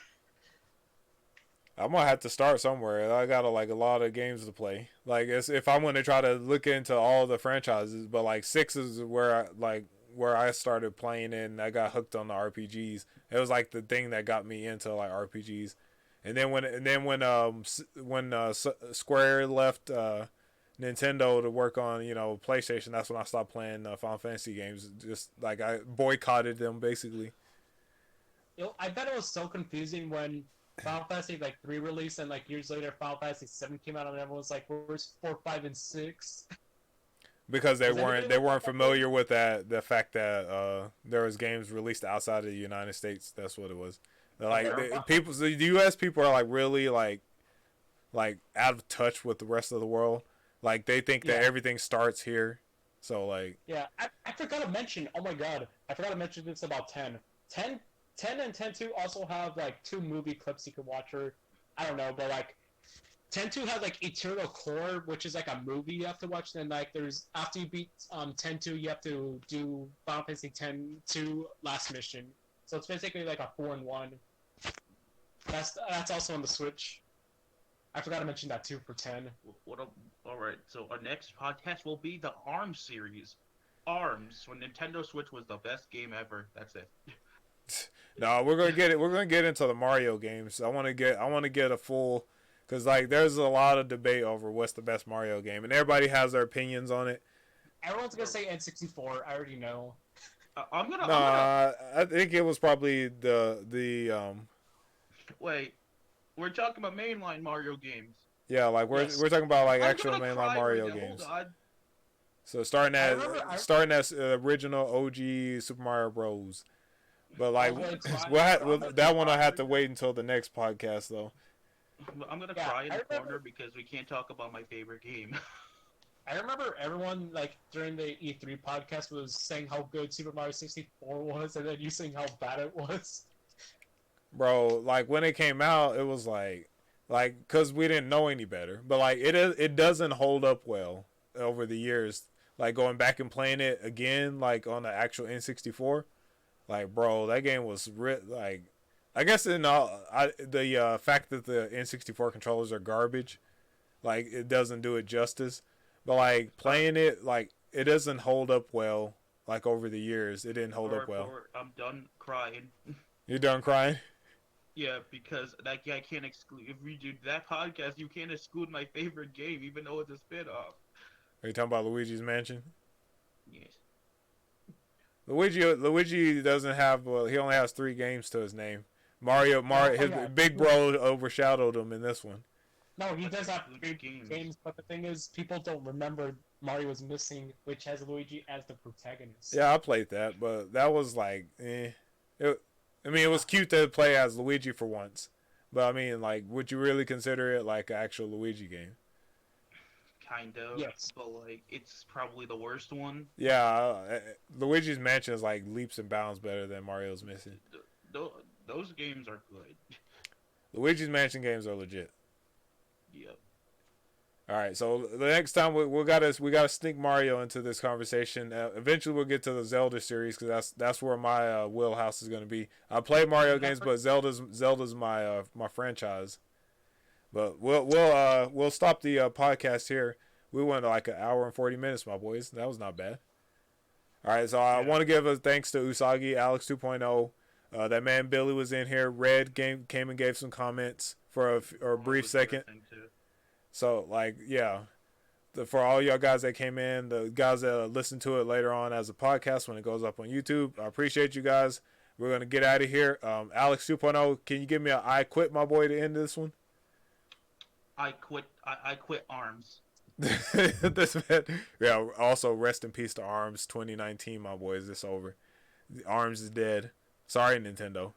I'm gonna have to start somewhere. I got like a lot of games to play. Like if I'm gonna try to look into all the franchises, but like 6 is where I started playing and I got hooked on the RPGs. It was like the thing that got me into like RPGs. And then when Square left Nintendo to work on PlayStation, that's when I stopped playing Final Fantasy games. Just like I boycotted them basically. I bet it was so confusing when Final Fantasy like 3 released, and like years later Final Fantasy 7 came out, and everyone was like, "Where's 4, 5, and 6?" Because Does anybody they know weren't about that? familiar with the fact that there was games released outside of the United States. That's what it was. Like the U.S. people are like really like out of touch with the rest of the world. Like they think that Yeah. everything starts here. So like Yeah, I forgot to mention. Oh my god, I forgot to mention this about 10. 10, 10 and 10-2 also have like 2 movie clips you can watch, or I don't know, but like 10-2 has like Eternal Core, which is like a movie you have to watch. Then like there's after you beat 10-2, you have to do Final Fantasy 10-2 last mission. So it's basically like a 4-in-1. That's also on the Switch. I forgot to mention that too for 10. All right, so our next podcast will be the ARMS series. ARMS, when Nintendo Switch was the best game ever. That's it. no, we're gonna get it. We're gonna get into the Mario games. I want to get a full, because like there's a lot of debate over what's the best Mario game, and everybody has their opinions on it. Everyone's gonna say N64. I already know. I think it was probably the Wait. We're talking about mainline Mario games. yeah, like we're Yes. we're talking about like I'm actual gonna mainline cry Mario right now. games. Hold on. So I remember- starting as original OG Super Mario Bros. But like that one I have to wait until the next podcast though. I'm gonna Yeah, cry in I the remember- corner because we can't talk about my favorite game. I remember everyone like during the E3 podcast was saying how good Super Mario 64 was, and then you saying how bad it was. Bro, like when it came out, it was like cuz we didn't know any better. But like it doesn't hold up well over the years. Like going back and playing it again like on the actual N64. Like bro, that game was like I guess the fact that the N64 controllers are garbage, like it doesn't do it justice. But like playing it, like it doesn't hold up well. Like over the years, it didn't hold up well. I'm done crying. You're done crying? Yeah, because that guy can't exclude. If we do that podcast, you can't exclude my favorite game, even though it's a spin-off. Are you talking about Luigi's Mansion? Yes. Luigi doesn't have. Well, he only has 3 games to his name. Mario, his yeah. big bro overshadowed him in this one. No, he That's does have good 3 games. games, but the thing is, people don't remember Mario was missing, which has Luigi as the protagonist. Yeah, I played that, but that was like, it was cute to play as Luigi for once, but I mean, like, would you really consider it like an actual Luigi game? Kind of. Yes. But like, it's probably the worst one. Yeah, Luigi's Mansion is like leaps and bounds better than Mario's Missing. Those games are good. Luigi's Mansion games are legit. Yep. All right, so the next time we gotta sneak Mario into this conversation. Eventually, we'll get to the Zelda series because that's where my wheelhouse is gonna be. I play Mario games, but Zelda's my franchise. But we'll stop the podcast here. We went like an hour and 40 minutes, my boys. That was not bad. All right, so I want to give a thanks to Usagi, Alex 2.0. That man Billy was in here. Red came and gave some comments for a brief second. So like for all y'all guys that came in, the guys that listen to it later on as a podcast when it goes up on YouTube, I appreciate you guys. We're gonna get out of here. Alex 2.0, can you give me a I quit, my boy, to end this one? I quit. I quit Arms. This man, yeah. Also, rest in peace to Arms 2019, my boys. It's over. Arms is dead. Sorry, Nintendo.